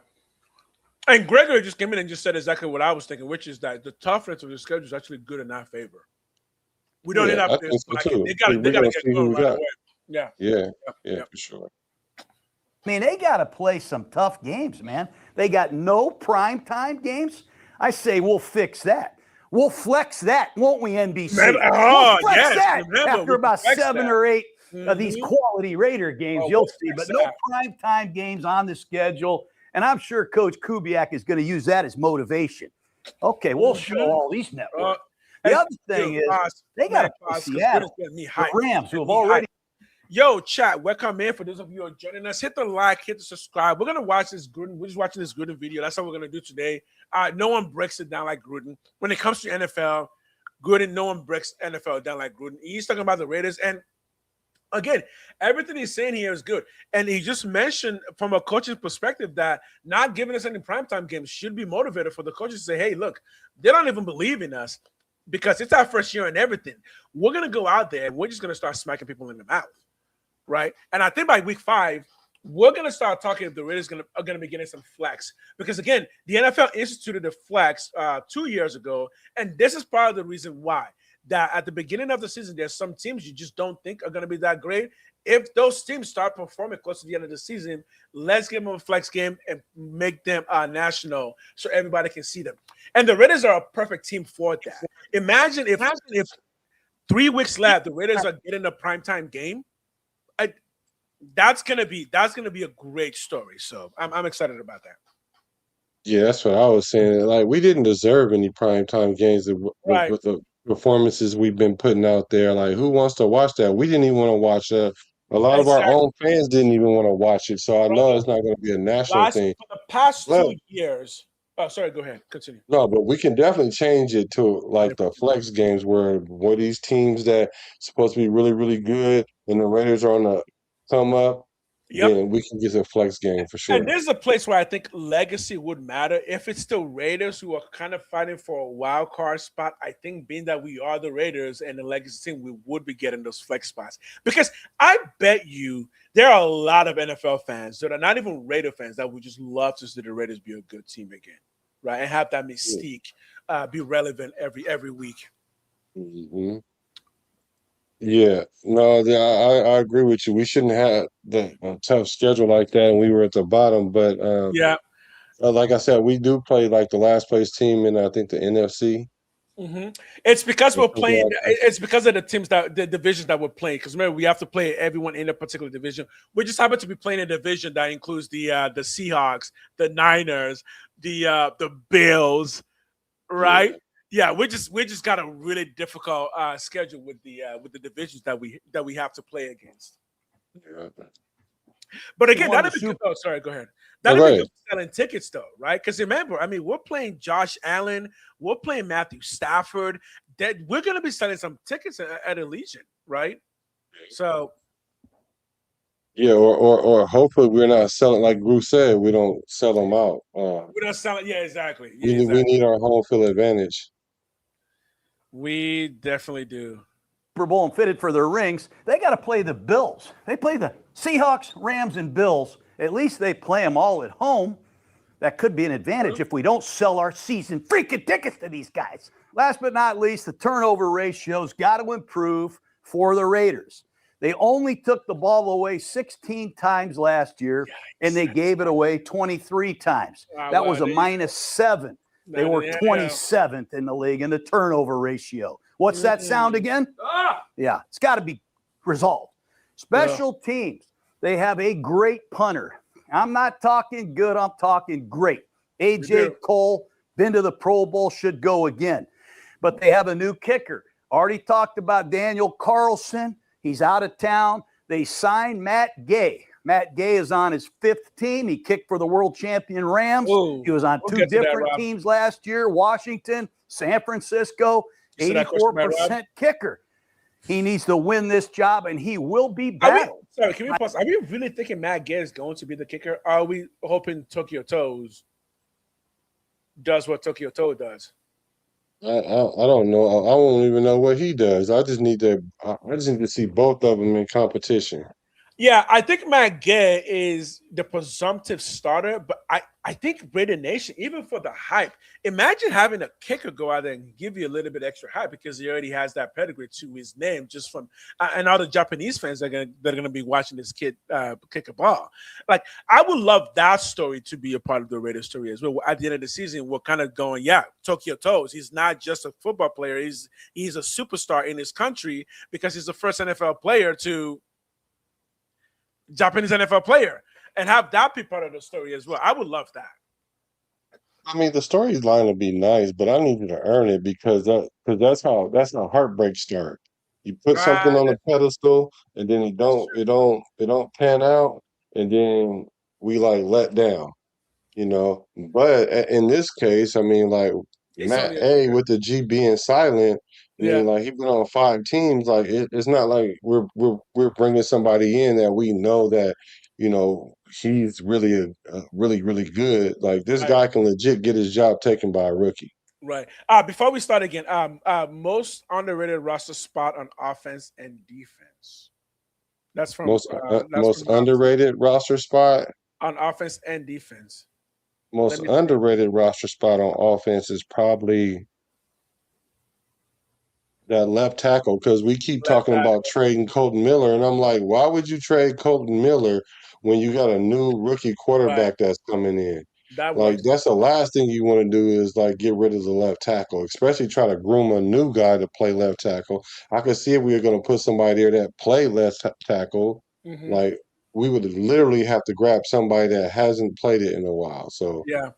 And Gregory just came in and just said exactly what I was thinking, which is that the toughness of the schedule is actually good in our favor. We don't end up there. They got to get going right away. Yeah, for sure. I mean, they got to play some tough games, man. They got no primetime games. I say we'll fix that. We'll flex that, won't we, NBC? We'll flex that after about 7 or 8 of these quality Raider games. You'll see, but no primetime games on the schedule. And I'm sure Coach Kubiak is going to use that as motivation. Okay, we'll show all these networks. The other thing is they got to play Seattle. The Rams, who have already. Yo, chat, welcome in. For those of you who are joining us, hit the like, hit the subscribe. We're going to watch this Gruden. We're just watching this Gruden video. That's what we're going to do today. No one breaks it down like Gruden. When it comes to NFL, Gruden, no one breaks NFL down like Gruden. He's talking about the Raiders. And again, everything he's saying here is good. And he just mentioned from a coach's perspective that not giving us any primetime games should be motivator for the coaches to say, hey, look, they don't even believe in us because it's our first year and everything. We're going to go out there and we're just going to start smacking people in the mouth. Right. And I think by week 5, we're going to start talking if the Raiders are going to be getting some flex. Because, again, the NFL instituted the flex 2 years ago. And this is part of the reason why. That at the beginning of the season, there's some teams you just don't think are going to be that great. If those teams start performing close to the end of the season, let's give them a flex game and make them national so everybody can see them. And the Raiders are a perfect team for that. Imagine if 3 weeks left, the Raiders are getting a primetime game. That's gonna be a great story. So I'm excited about that. Yeah, that's what I was saying. Like we didn't deserve any primetime games with the performances we've been putting out there. Like who wants to watch that? We didn't even want to watch a lot of our own fans didn't even want to watch it. So I know it's not going to be a national thing. For the past 2 years. Oh, sorry. Go ahead. Continue. No, but we can definitely change it to like the flex games where these teams that supposed to be really, really good and the Raiders are on the come up. Yep. Then we can get a flex game for sure. And there's a place where I think legacy would matter. If it's still Raiders who are kind of fighting for a wild card spot, I think being that we are the Raiders and the legacy team, we would be getting those flex spots. Because I bet you there are a lot of NFL fans that are not even Raider fans that would just love to see the Raiders be a good team again, right? And have that mystique be relevant every week. Mm-hmm. Yeah, no, I agree with you. We shouldn't have the tough schedule like that, and we were at the bottom. But Yeah. like I said, we do play like the last place team in I think the NFC. It's because we're playing. It's because of the teams the divisions that we're playing. Because remember, we have to play everyone in a particular division. We just happen to be playing a division that includes the Seahawks, the Niners, the Bills, right? Yeah, we just got a really difficult schedule with the divisions that we have to play against. Yeah. But again, that'd be good. Oh, sorry, go ahead. That'd be good for selling tickets, though, right? Because remember, I mean, we're playing Josh Allen, we're playing Matthew Stafford. That we're going to be selling some tickets at Allegiant, right? So, yeah, or hopefully we're not selling like Bruce said. We don't sell them out. we're not selling. Yeah, exactly. We need our home field advantage. We definitely do. Super Bowl and fitted for their rings. They got to play the Bills. They play the Seahawks, Rams, and Bills. At least they play them all at home. That could be an advantage if we don't sell our season freaking tickets to these guys. Last but not least, the turnover ratio's got to improve for the Raiders. They only took the ball away 16 times last year, and they gave it away 23 times. That was a -7. They were 27th in the league in the turnover ratio. What's that sound again? Yeah, it's got to be resolved. Special teams. They have a great punter. I'm not talking good. I'm talking great. A.J. Cole, been to the Pro Bowl, should go again. But they have a new kicker. Already talked about Daniel Carlson. He's out of town. They signed Matt Gay. Matt Gay is on his 5th team. He kicked for the world champion Rams. He was on 2 different teams last year, Washington, San Francisco, 84% kicker. He needs to win this job, and he will be battled. Sorry, can we pause? Are we really thinking Matt Gay is going to be the kicker? Are we hoping Tokyo Toes does what Tokyo Toe does? I don't know. I don't even know what he does. I just need to see both of them in competition. Yeah, I think Matt Gay is the presumptive starter, but I think Raider Nation, even for the hype, imagine having a kicker go out there and give you a little bit extra hype because he already has that pedigree to his name just from and all the Japanese fans that are gonna be watching this kid kick a ball. Like, I would love that story to be a part of the Raider story as well. At the end of the season, we're kind of going, yeah, Tokyo Toes. He's not just a football player, he's a superstar in his country because he's the first NFL player to Japanese NFL player, and have that be part of the story as well. I would love that. I mean, the storyline would be nice, but I need you to earn it because that's how heartbreak start. You put something on the pedestal, and then it don't pan out, and then we like let down, you know. But in this case, I mean, like Matt A with the G being silent. I mean, like he been on 5 teams. Like it's not like we're bringing somebody in that we know that, you know, he's really really good. Like this guy can legit get his job taken by a rookie. Right. Before we start again, most underrated roster spot on offense and defense. That's from most underrated roster spot on offense and defense. Most underrated roster spot on offense is probably that left tackle, because we keep talking about trading Colton Miller, and I'm like, why would you trade Colton Miller when you got a new rookie quarterback that's coming in? That's the last thing you want to do is like get rid of the left tackle, especially try to groom a new guy to play left tackle. I could see if we were going to put somebody there that play left tackle, like we would literally have to grab somebody that hasn't played it in a while. So yeah.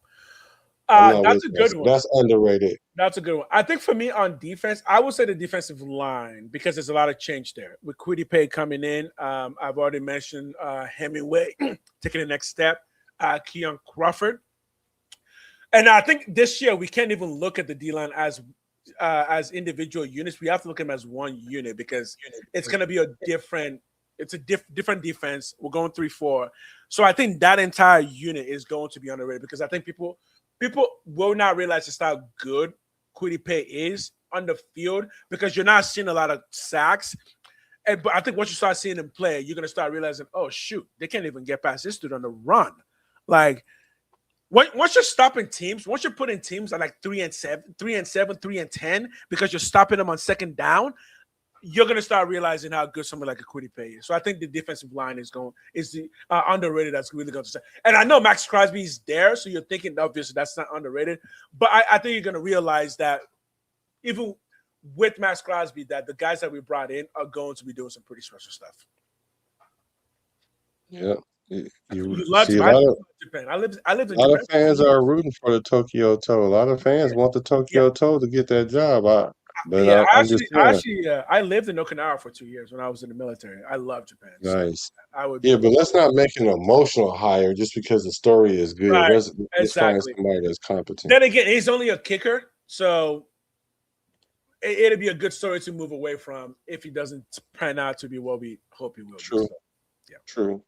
That's a good one. That's underrated. That's a good one. I think for me on defense, I would say the defensive line because there's a lot of change there. With Kwity Paye coming in, I've already mentioned Hemingway taking the next step, Keon Crawford. And I think this year we can't even look at the D-line as individual units. We have to look at them as one unit because it's going to be different defense. We're going 3-4. So I think that entire unit is going to be underrated because I think people will not realize just how good Kwity Paye is on the field because you're not seeing a lot of sacks. But I think once you start seeing him play, you're going to start realizing, oh, shoot, they can't even get past this dude on the run. Like, once you're stopping teams, once you're putting teams at like 3-7, 3-10 because you're stopping them on second down, you're going to start realizing how good someone like a Quiddy is. So I think the defensive line is the underrated. That's really going to say. And I know Max Crosby is there, so you're thinking obviously that's not underrated. But I think you're going to realize that even with Max Crosby, that the guys that we brought in are going to be doing some pretty special stuff. Yeah. You love See, Japan. I lived in Japan. A lot of fans are rooting for the Tokyo Toe. A lot of fans want the Tokyo Toe to get that job. I lived in Okinawa for 2 years when I was in the military. I love Japan. Nice. So but let's not make an emotional hire just because the story is good. Right, Let's find somebody that's competent. Then again, he's only a kicker, so it'll be a good story to move away from if he doesn't pan out to be what we hope he will. True. Be. So, yeah. True.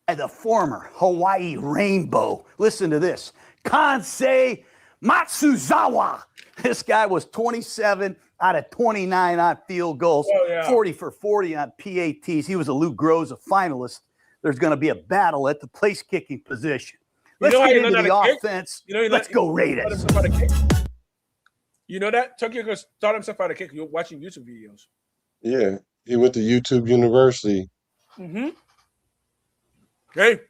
The former Hawaii Rainbow. Listen to this. Kansei Matsuzawa. This guy was 27 out of 29 on field goals, 40 for 40 on PATs. He was a Lou Groza finalist. There's going to be a battle at the place kicking position. Let's get into the offense. Let's go Raiders. You know that? Tokyo taught himself how to kick. You're watching YouTube videos. Yeah. He went to YouTube University. Mm-hmm. Okay.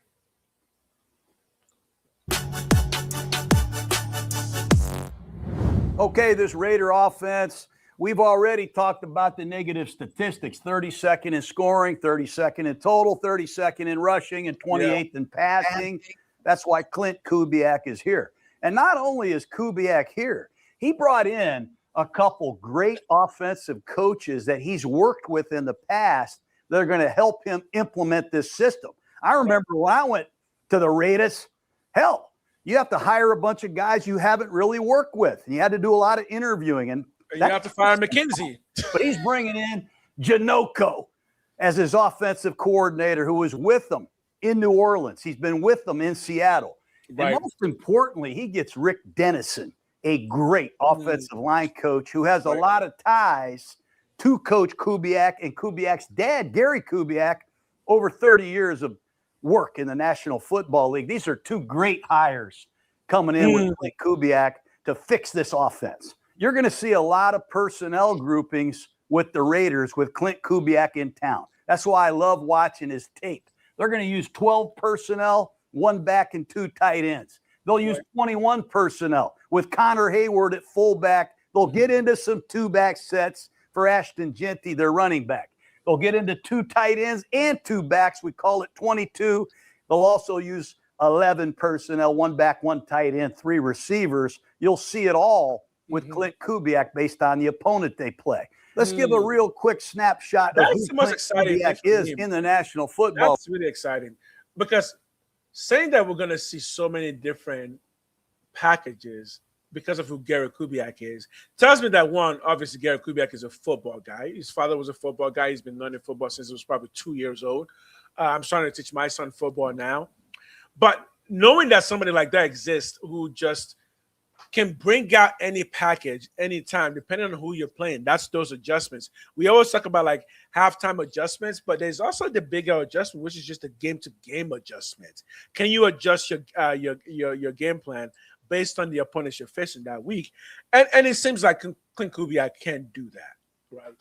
Okay, this Raider offense, we've already talked about the negative statistics. 32nd in scoring, 32nd in total, 32nd in rushing, and 28th in passing. That's why Clint Kubiak is here. And not only is Kubiak here, he brought in a couple great offensive coaches that he's worked with in the past that are going to help him implement this system. I remember when I went to the Raiders, hell, you have to hire a bunch of guys you haven't really worked with. And you had to do a lot of interviewing. And you have to fire McKenzie. But he's bringing in Janoko as his offensive coordinator, who was with them in New Orleans. He's been with them in Seattle. Right. And most importantly, he gets Rick Dennison, a great offensive line coach who has a lot of ties to Coach Kubiak and Kubiak's dad, Gary Kubiak, over 30 years of work in the National Football League. These are two great hires coming in with Clint Kubiak to fix this offense. You're going to see a lot of personnel groupings with the Raiders with Clint Kubiak in town. That's why I love watching his tape. They're going to use 12 personnel, 1 back and 2 tight ends. They'll use 21 personnel with Connor Hayward at fullback. They'll get into some 2-back sets for Ashton Genty, their running back. They'll get into 2 tight ends and 2 backs. We call it 22. They'll also use 11 personnel, 1 back, 1 tight end, 3 receivers. You'll see it all with Clint Kubiak based on the opponent they play. Let's give a real quick snapshot of who Clint Kubiak is in the National Football. That's really exciting because saying that we're going to see so many different packages because of who Gary Kubiak is, tells me that, one, obviously Gary Kubiak is a football guy. His father was a football guy. He's been learning football since he was probably 2 years old. I'm starting to teach my son football now. But knowing that somebody like that exists who just can bring out any package anytime, depending on who you're playing, that's those adjustments. We always talk about like halftime adjustments, but there's also the bigger adjustment, which is just a game-to-game adjustment. Can you adjust your game plan based on the opponents you're facing that week? And it seems like Clint Kubiak can do that, right?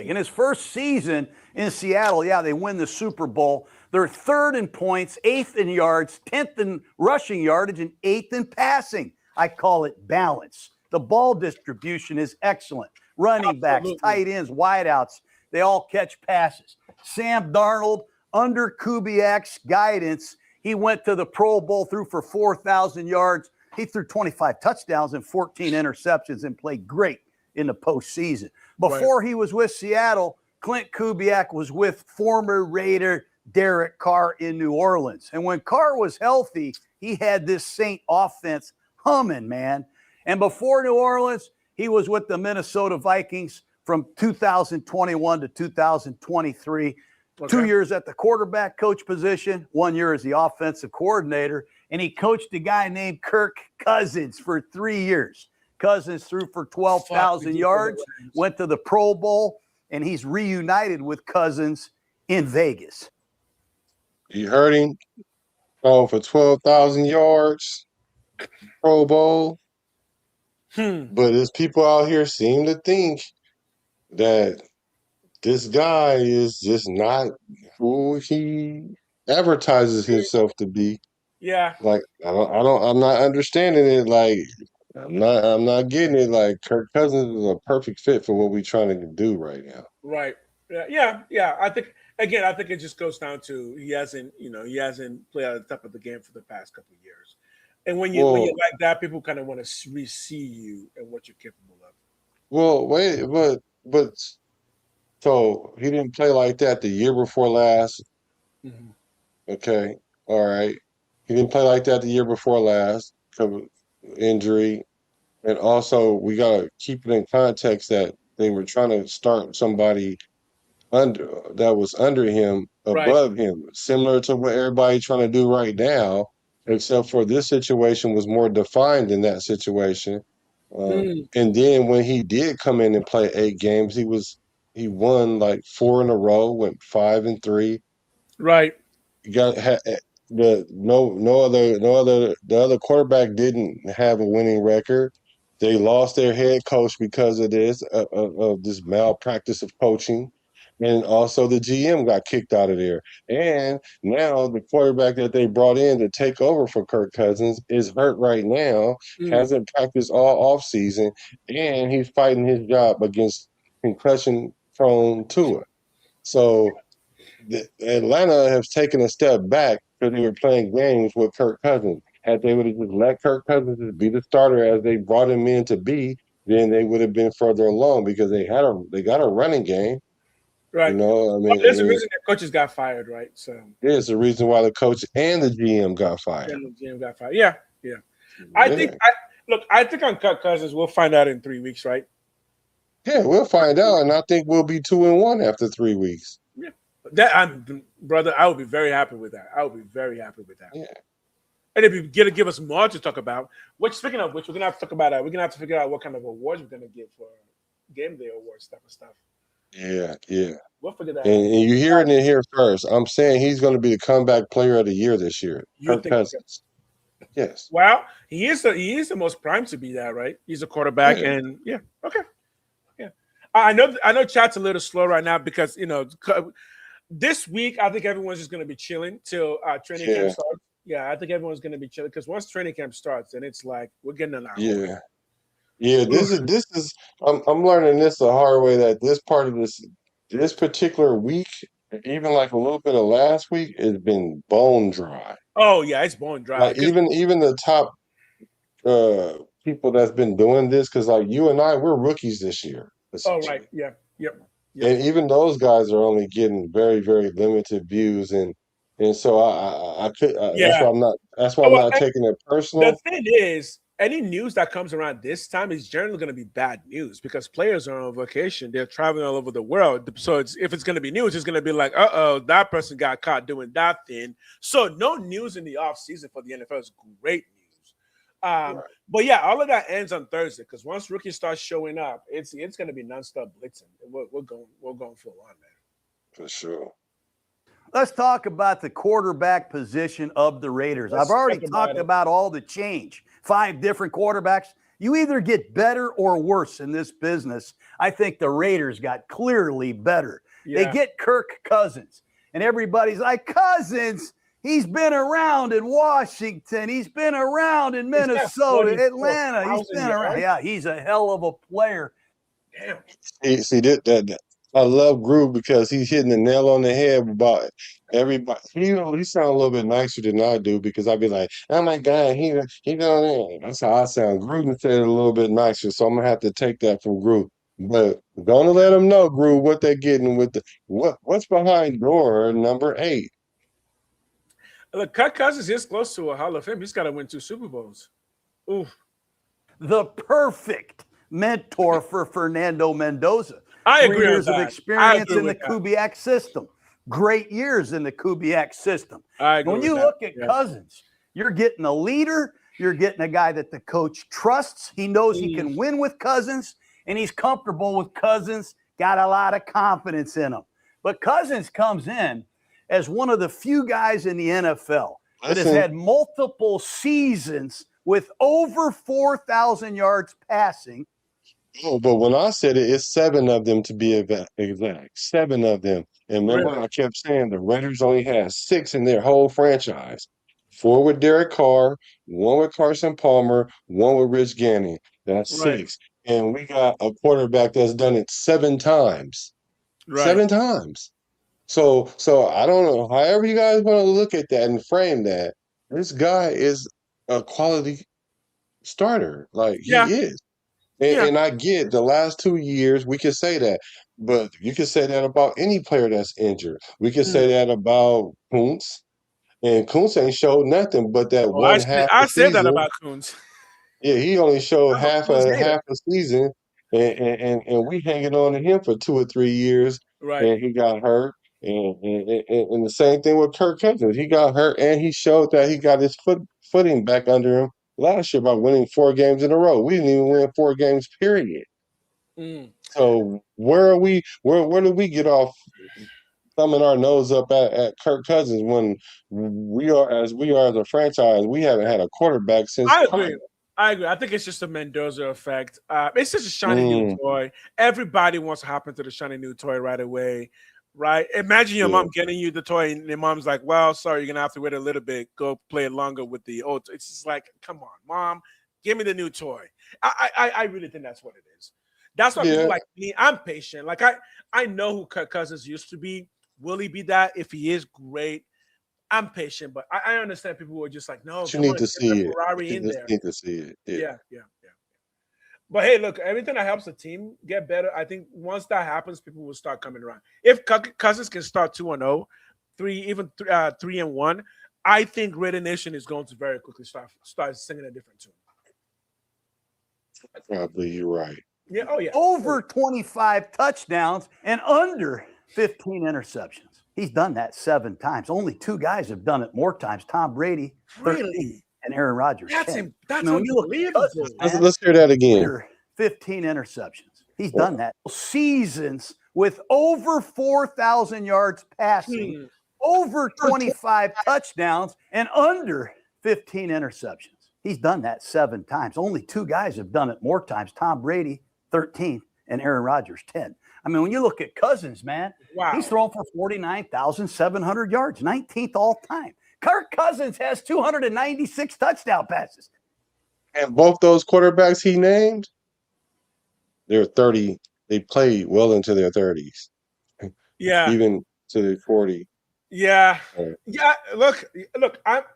In his first season in Seattle, they win the Super Bowl. They're 3rd in points, 8th in yards, 10th in rushing yardage, and 8th in passing. I call it balance. The ball distribution is excellent. Running backs, tight ends, wideouts, they all catch passes. Sam Darnold, under Kubiak's guidance, he went to the Pro Bowl, threw for 4,000 yards. He threw 25 touchdowns and 14 interceptions and played great in the postseason. Before he was with Seattle, Clint Kubiak was with former Raider Derek Carr in New Orleans. And when Carr was healthy, he had this Saint offense humming, man. And before New Orleans, he was with the Minnesota Vikings from 2021 to 2023. 2 years at the quarterback coach position, 1 year as the offensive coordinator. And he coached a guy named Kirk Cousins for 3 years. Cousins threw for 12,000 yards, went to the Pro Bowl, and he's reunited with Cousins in Vegas. You heard him? Oh, for 12,000 yards. Pro Bowl. But there's people out here seem to think that this guy is just not who he advertises himself to be. Yeah. Like I'm not understanding it. Like I'm not getting it. Like Kirk Cousins is a perfect fit for what we're trying to do right now. Right. Yeah. I think it just goes down to he hasn't played at the top of the game for the past couple of years. And when you like that, people kind of want to re-see you and what you're capable of. Well, wait, but so he didn't play like that the year before last. Mm-hmm. Okay, all right. He didn't play like that the year before last because of injury. And also, we gotta keep it in context that they were trying to start somebody that was under him, Right. above him, similar to what everybody's trying to do right now, except for this situation was more defined in that situation. And then when he did come in and play 8 games, he won like 4 in a row, went 5-3. Right. The other quarterback didn't have a winning record. They lost their head coach because of this malpractice of coaching, and also the GM got kicked out of there. And now the quarterback that they brought in to take over for Kirk Cousins is hurt right now, hasn't practiced all offseason, and he's fighting his job against concussion-prone Tua. So Atlanta has taken a step back because they were playing games with Kirk Cousins. Had they would have just let Kirk Cousins be the starter as they brought him in to be, then they would have been further along because they got a running game. Right. You know, I mean, there's a reason that coaches got fired, right? So there's a reason why the coach and the GM got fired. And the GM got fired. Yeah. I think on Kirk Cousins, we'll find out in 3 weeks, right? Yeah, we'll find out, and I think we'll be 2-1 after 3 weeks. Yeah, brother, I would be very happy with that. I would be very happy with that. Yeah. And if you're gonna give us more to talk about, speaking of which, we're gonna have to talk about that. We're gonna have to figure out what kind of awards we're gonna give for game day awards type of stuff. Yeah. We'll figure that out. And you're hearing it here first. I'm saying he's going to be the comeback player of the year this year. Kirk Cousins. Yes. Well, he is the most primed to be that, right? He's a quarterback, and okay. Yeah. I know chat's a little slow right now because this week I think everyone's just going to be chilling till training camp starts. Yeah, I think everyone's going to be chilling because once training camp starts, then it's like we're getting an hour. Yeah. This is. I'm learning this the hard way that this part of this particular week, even like a little bit of last week, has been bone dry. Oh yeah, it's bone dry. Like even the top people that's been doing this, because like you and I, we're rookies this year. Oh right, yeah. And even those guys are only getting very, very limited views, and so I could. That's why I'm not taking it personal. The thing is, any news that comes around this time is generally going to be bad news because players are on vacation. They're traveling all over the world. So if it's going to be news, it's going to be like, that person got caught doing that thing. So no news in the offseason for the NFL is great news. But yeah, all of that ends on Thursday because once rookies start showing up, it's going to be nonstop blitzing. We're going full on, man. For sure. Let's talk about the quarterback position of the Raiders. I've already talked about all the change. 5 different quarterbacks. You either get better or worse in this business. I think the Raiders got clearly better. Yeah. They get Kirk Cousins, and everybody's like, Cousins, he's been around in Washington. He's been around in Minnesota, Atlanta. He's been around. Yeah, he's a hell of a player. Damn. See that I love Gruden because he's hitting the nail on the head about everybody. He sound a little bit nicer than I do because I'd be like, oh my God, he going. That's how I sound. Gruden said it a little bit nicer, so I'm gonna have to take that from Gruden. But gonna let them know, Gruden, what they're getting with what's behind door number 8. Look, Kirk Cousins is close to a Hall of Fame. He's got to win 2 Super Bowls. Oof. The perfect mentor for Fernando Mendoza. I agree. 3 years of experience in the Kubiak system. Great years in the Kubiak system. When you look at Cousins, you're getting a leader. You're getting a guy that the coach trusts. He knows he can win with Cousins, and he's comfortable with Cousins, got a lot of confidence in him. But Cousins comes in as one of the few guys in the NFL that has had multiple seasons with over 4,000 yards passing. Oh, but when I said it, it's 7 of them to be exact. 7 of them. And remember, I kept saying the Raiders only had 6 in their whole franchise. 4 with Derek Carr, 1 with Carson Palmer, 1 with Rich Gannon. That's 6. And we got a quarterback that's done it 7 times. 7 times. So I don't know. However you guys want to look at that and frame that, this guy is a quality starter. Like, he is. And I get the last 2 years, we can say that. But you can say that about any player that's injured. We can say that about Kuntz. And Kuntz ain't showed nothing but that one half I a said that season. about Kuntz. Yeah, he only showed I'm a half Kuntz a hater. season, and we hanging on to him for 2 or 3 years, and he got hurt. And the same thing with Kirk Cousins. He got hurt, and he showed that he got his footing back under him last year by winning 4 games in a row. We didn't even win 4 games, period. So where are we? Where do we get off thumbing our nose up at Kirk Cousins when we are as a franchise? We haven't had a quarterback since. I agree. I think it's just a Mendoza effect. It's just a shiny new toy. Everybody wants to hop into the shiny new toy right away, right? Imagine your mom getting you the toy, and your mom's like, "Well, sorry, you're gonna have to wait a little bit. Go play it longer with the old." It's just like, come on, mom, give me the new toy. I really think that's what it is. That's why people like me. I'm patient. Like I know who Kirk Cousins used to be. Will he be that? If he is, great. I'm patient, but I understand people who are just like, no, you need to see it. Ferrari You just need to see it. Yeah. But hey, look, everything that helps the team get better, I think once that happens, people will start coming around. If Cousins can start 2-0, 3-1, I think Raider Nation is going to very quickly start singing a different tune. Probably you're right. Yeah. Oh yeah. Over 25 touchdowns and under 15 interceptions. He's done that 7 times. Only 2 guys have done it more times. Tom Brady, 13, and Aaron Rodgers. That's 10. That's when you look at Cousins, let's hear that again. 15 interceptions. He's done that. Seasons with over 4,000 yards passing, over 25 touchdowns, and under 15 interceptions. He's done that 7 times. Only 2 guys have done it more times. Tom Brady, 13, and Aaron Rodgers, 10. I mean, when you look at Cousins, man, he's thrown for 49,700 yards, 19th all time. Kirk Cousins has 296 touchdown passes. And both those quarterbacks he named, they're 30. They played well into their 30s. Yeah. Even to the 40. Yeah. Yeah. Look,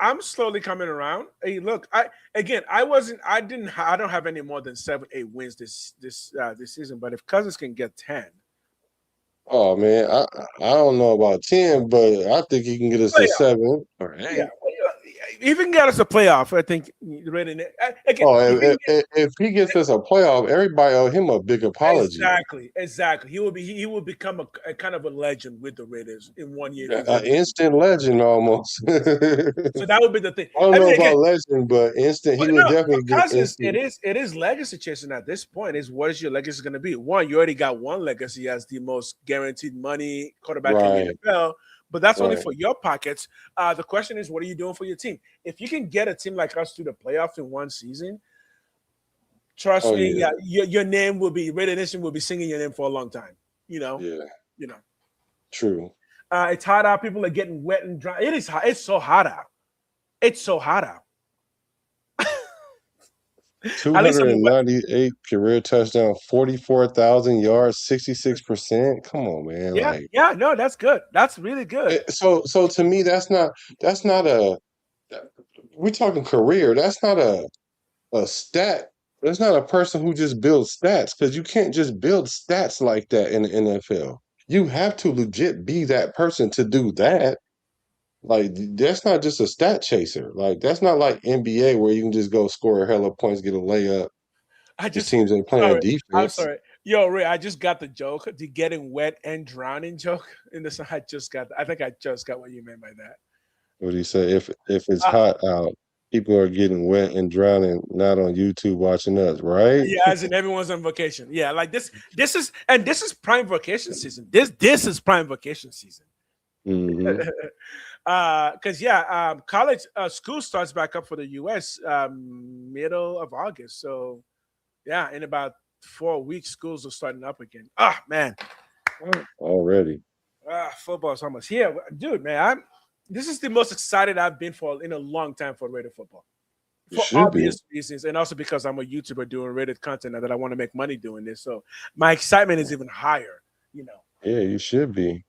I'm slowly coming around. Hey, look, I don't have any more than 7-8 wins this season. But if Cousins can get 10. Oh man, I don't know about 10, but I think he can get us to 7 or 8. Yeah. If he can get us a playoff, I think. Again, if he gets us a playoff, everybody owe him a big apology. Exactly. He will become a kind of a legend with the Raiders in 1 year. An instant legend almost. So that would be the thing. I don't know about legend, but instant. He would definitely get instant. It is legacy chasing at this point. Is what is your legacy going to be? One, you already got one legacy as the most guaranteed money quarterback in the NFL. But that's only for your pockets. The question is, what are you doing for your team? If you can get a team like us to the playoffs in 1 season, trust me, your name will be Raider Nation will be singing your name for a long time. You know. True. It's hot out. People are getting wet and dry. It is hot. It's so hot out. 298 career touchdown, 44,000 yards, 66%. Come on, man. No, that's good. That's really good. So to me, that's not a. We're talking career. That's not a stat. That's not a person who just builds stats, because you can't just build stats like that in the NFL. You have to legit be that person to do that. Like, that's not just a stat chaser. Like, that's not like NBA where you can just go score a hell of points, get a layup. Teams ain't playing defense. I'm sorry. Yo, Ray, I just got the joke, the getting wet and drowning joke. I think I just got what you meant by that. What do you say? If it's hot out, people are getting wet and drowning, not on YouTube watching us, right? Yeah, as in everyone's on vacation. Yeah, like this is prime vacation season. This is prime vacation season. Mm-hmm. Because college school starts back up for the U.S. Middle of August. So yeah, in about 4 weeks, schools are starting up again. Ah, man, already. Football's almost here, dude. Man, this is the most excited I've been for in a long time for Raider football. For obvious reasons, and also because I'm a YouTuber doing rated content and that I want to make money doing this. So my excitement is even higher, you know. Yeah, you should be.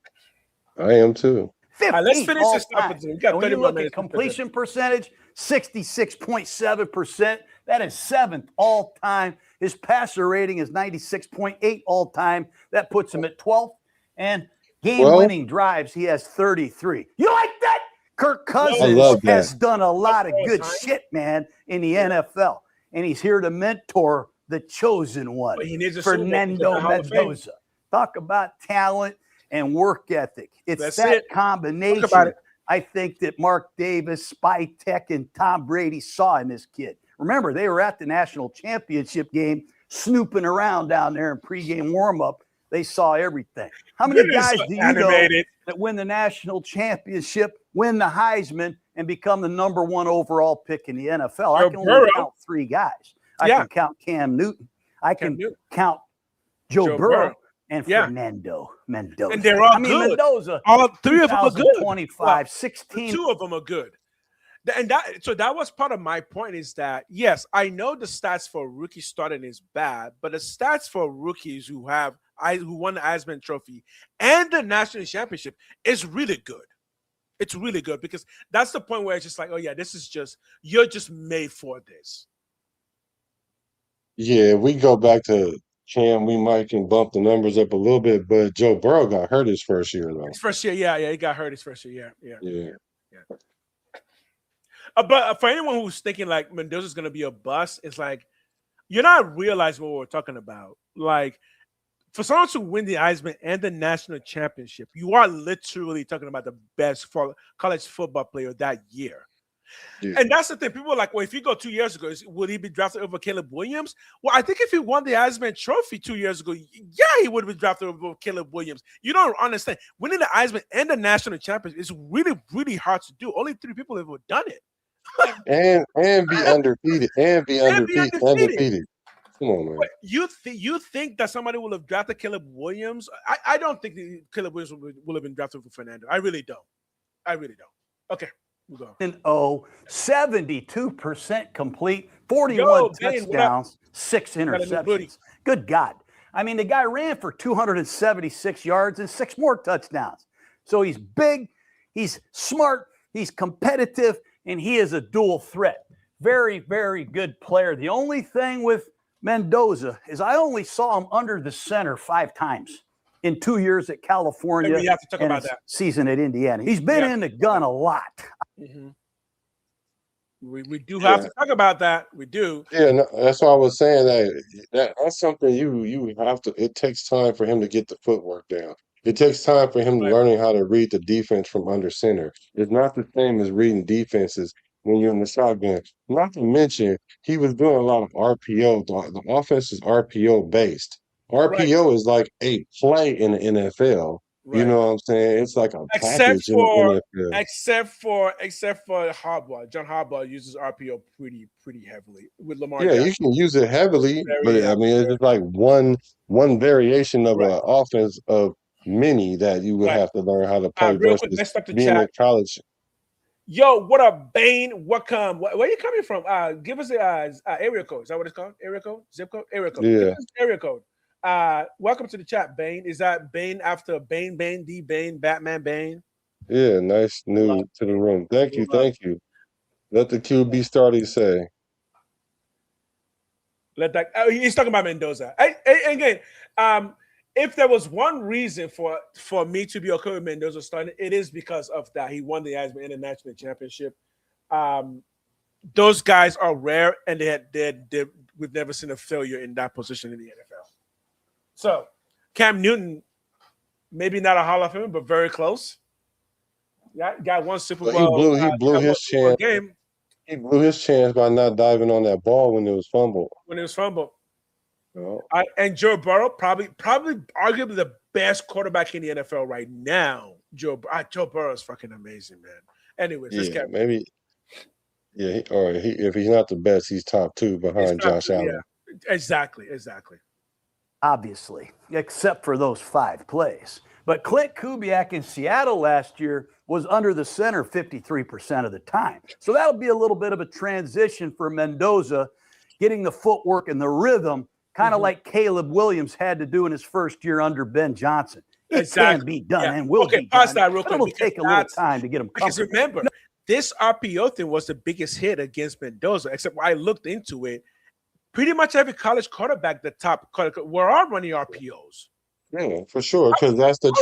I am too. Let's finish this up. We got 30 more minutes. Completion percentage, 66.7%. That is 7th all time. His passer rating is 96.8 all time. That puts him at 12th. And game-winning drives, he has 33. You like that? Kirk Cousins has done a lot of good shit, man, in the NFL. And he's here to mentor the chosen one, Fernando Mendoza. Talk about talent and work ethic. It's that combination, I think, that Mark Davis, Spytek, and Tom Brady saw in this kid. Remember, they were at the national championship game snooping around down there in pregame warm-up. They saw everything. How many guys do you know that win the national championship, win the Heisman, and become the #1 overall pick in the NFL? I can only count 3 guys. I can count Cam Newton. I can count Joe Burrow. And Fernando Mendoza. And they're all good. Mendoza, all 3 of them are good. 25, 16. 2 of them are good. And that was part of my point is that, yes, I know the stats for rookie starting is bad, but the stats for rookies who won the Heisman Trophy and the national championship is really good. It's really good because that's the point where it's just like, oh, yeah, you're just made for this. Yeah, we go back to Cam, we might can bump the numbers up a little bit, but Joe Burrow got hurt his first year, though. His first year, yeah, he got hurt his first year, yeah. But for anyone who's thinking like Mendoza's going to be a bust, it's like you're not realizing what we're talking about. Like for someone to win the Heisman and the national championship, you are literally talking about the best college football player that year. Yeah. And that's the thing. People are like, well, if you go 2 years ago, would he be drafted over Caleb Williams? Well, I think if he won the Heisman Trophy 2 years ago, yeah, he would have been drafted over Caleb Williams. You don't understand. Winning the Heisman and the national championship is really, really hard to do. Only 3 people have ever done it. and be undefeated. Undefeated. Come on, man. But you think that somebody will have drafted Caleb Williams? I don't think Caleb Williams will have been drafted for Fernando. I really don't. Okay. 72% complete, 41 touchdowns, 6 interceptions. Good God. I mean, the guy ran for 276 yards and 6 more touchdowns. So he's big, he's smart, he's competitive, and he is a dual threat. Very, very good player. The only thing with Mendoza is I only saw him under the center 5 times in 2 years at California and we have to talk about that season at Indiana. He's been in the gun a lot. Mm-hmm. We do have to talk about that. We do. Yeah, no, that's why I was saying that's something you have to. It takes time for him to get the footwork down. It takes time for him learning how to read the defense from under center. It's not the same as reading defenses when you're in the shotgun. Not to mention, he was doing a lot of RPO. The offense is RPO based. RPO is like a play in the NFL. Right. You know what I'm saying? It's like a package in the NFL. Except for Harbaugh. John Harbaugh uses RPO pretty heavily with Lamar. Yeah, you can use it heavily, but I mean, it's just like one variation of an offense of many that you would have to learn how to play versus being in college. Yo, what up, Bane? Welcome. Where are you coming from? Give us a area code. Is that what it's called? Area code? Zip code? Area code. Yeah. Area code. Welcome to the chat, Bane. Is that Bane after Bane, D Bane, Batman Bane? Yeah, nice new to the room. Thank you. Let the QB starter say. He's talking about Mendoza. Again, if there was one reason for me to be okay with Mendoza starting, it is because of that. He won the Heisman International Championship. Those guys are rare, and we've never seen a failure in that position in the NFL. So, Cam Newton, maybe not a Hall of Famer, but very close. Got 1 Super Bowl. He blew his chance. He blew his chance by not diving on that ball when it was fumbled. Oh. And Joe Burrow, probably arguably the best quarterback in the NFL right now. Joe Burrow is fucking amazing, man. Anyways, let's Yeah, get maybe. Yeah, if he's not the best, he's top 2 behind Josh Allen. Yeah, exactly. Obviously, except for those 5 plays. But Clint Kubiak in Seattle last year was under the center 53% of the time. So that'll be a little bit of a transition for Mendoza, getting the footwork and the rhythm, kind of like Caleb Williams had to do in his first year under Ben Johnson. It can be done and will be done. That real quick. It'll take a little time to get him comfortable. Because remember, this RPO thing was the biggest hit against Mendoza, except when I looked into it. Pretty much every college quarterback, the top were all running RPOs. Yeah, for sure, because that's the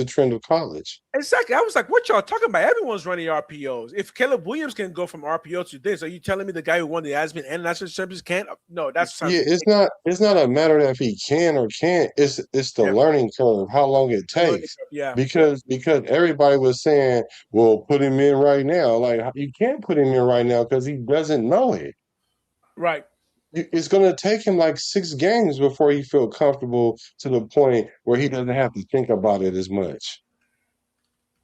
trend of college. Exactly. I was like, what y'all talking about? Everyone's running RPOs. If Caleb Williams can go from RPO to this, are you telling me the guy who won the Heisman and national champions can't? No, that's it's not a matter of if he can or can't. It's the learning curve, how long it takes. Yeah. Because everybody was saying, well, put him in right now. Like, you can't put him in right now because he doesn't know it. Right. It's going to take him like 6 games before he feel comfortable to the point where he doesn't have to think about it as much.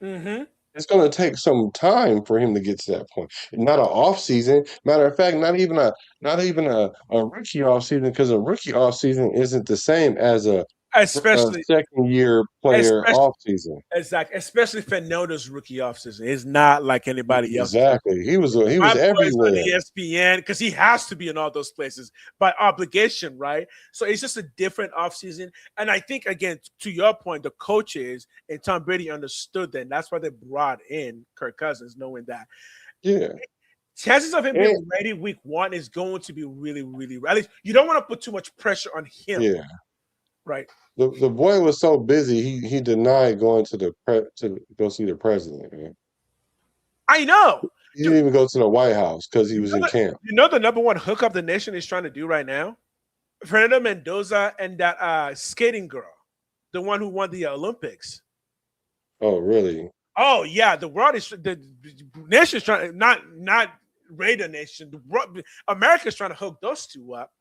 Mm-hmm. It's going to take some time for him to get to that point. Not an off season. Matter of fact, not even a rookie off season, because a rookie off season isn't the same as a second year player off season. Exactly, especially Fernando's rookie off season. It's not like anybody else. Exactly, he was everywhere. On ESPN, because he has to be in all those places by obligation, right? So it's just a different off season. And I think, again, to your point, the coaches and Tom Brady understood that, and that's why they brought in Kirk Cousins, knowing that. Yeah. Chances of him being ready week 1 is going to be really, really. At least you don't want to put too much pressure on him. Yeah. Right. The boy was so busy, he denied going to go see the president. Man. I know. He didn't even go to the White House because he was in camp. You know the number one hookup the nation is trying to do right now? Fernando Mendoza and that skating girl, the one who won the Olympics. Oh, really? Oh, yeah. The nation is trying, not Raider Nation. America's trying to hook those 2 up.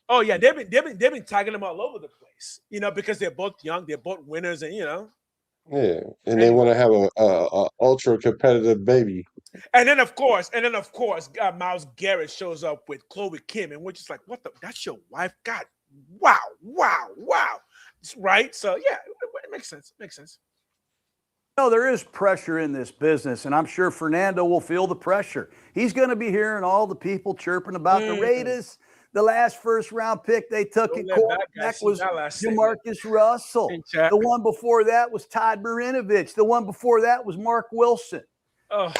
Oh yeah, they've been tagging them all over the place, because they're both young, they're both winners, and Yeah, and they want to have a ultra competitive baby. And then of course, Myles Garrett shows up with Chloe Kim, and we're just like, what the? That's your wife? God, wow, right? So yeah, it makes sense. There is pressure in this business, and I'm sure Fernando will feel the pressure. He's going to be hearing all the people chirping about the Raiders. The last first-round pick they took at quarterback was Jamarcus Russell. The one before that was Todd Marinovich. The one before that was Mark Wilson. Oh.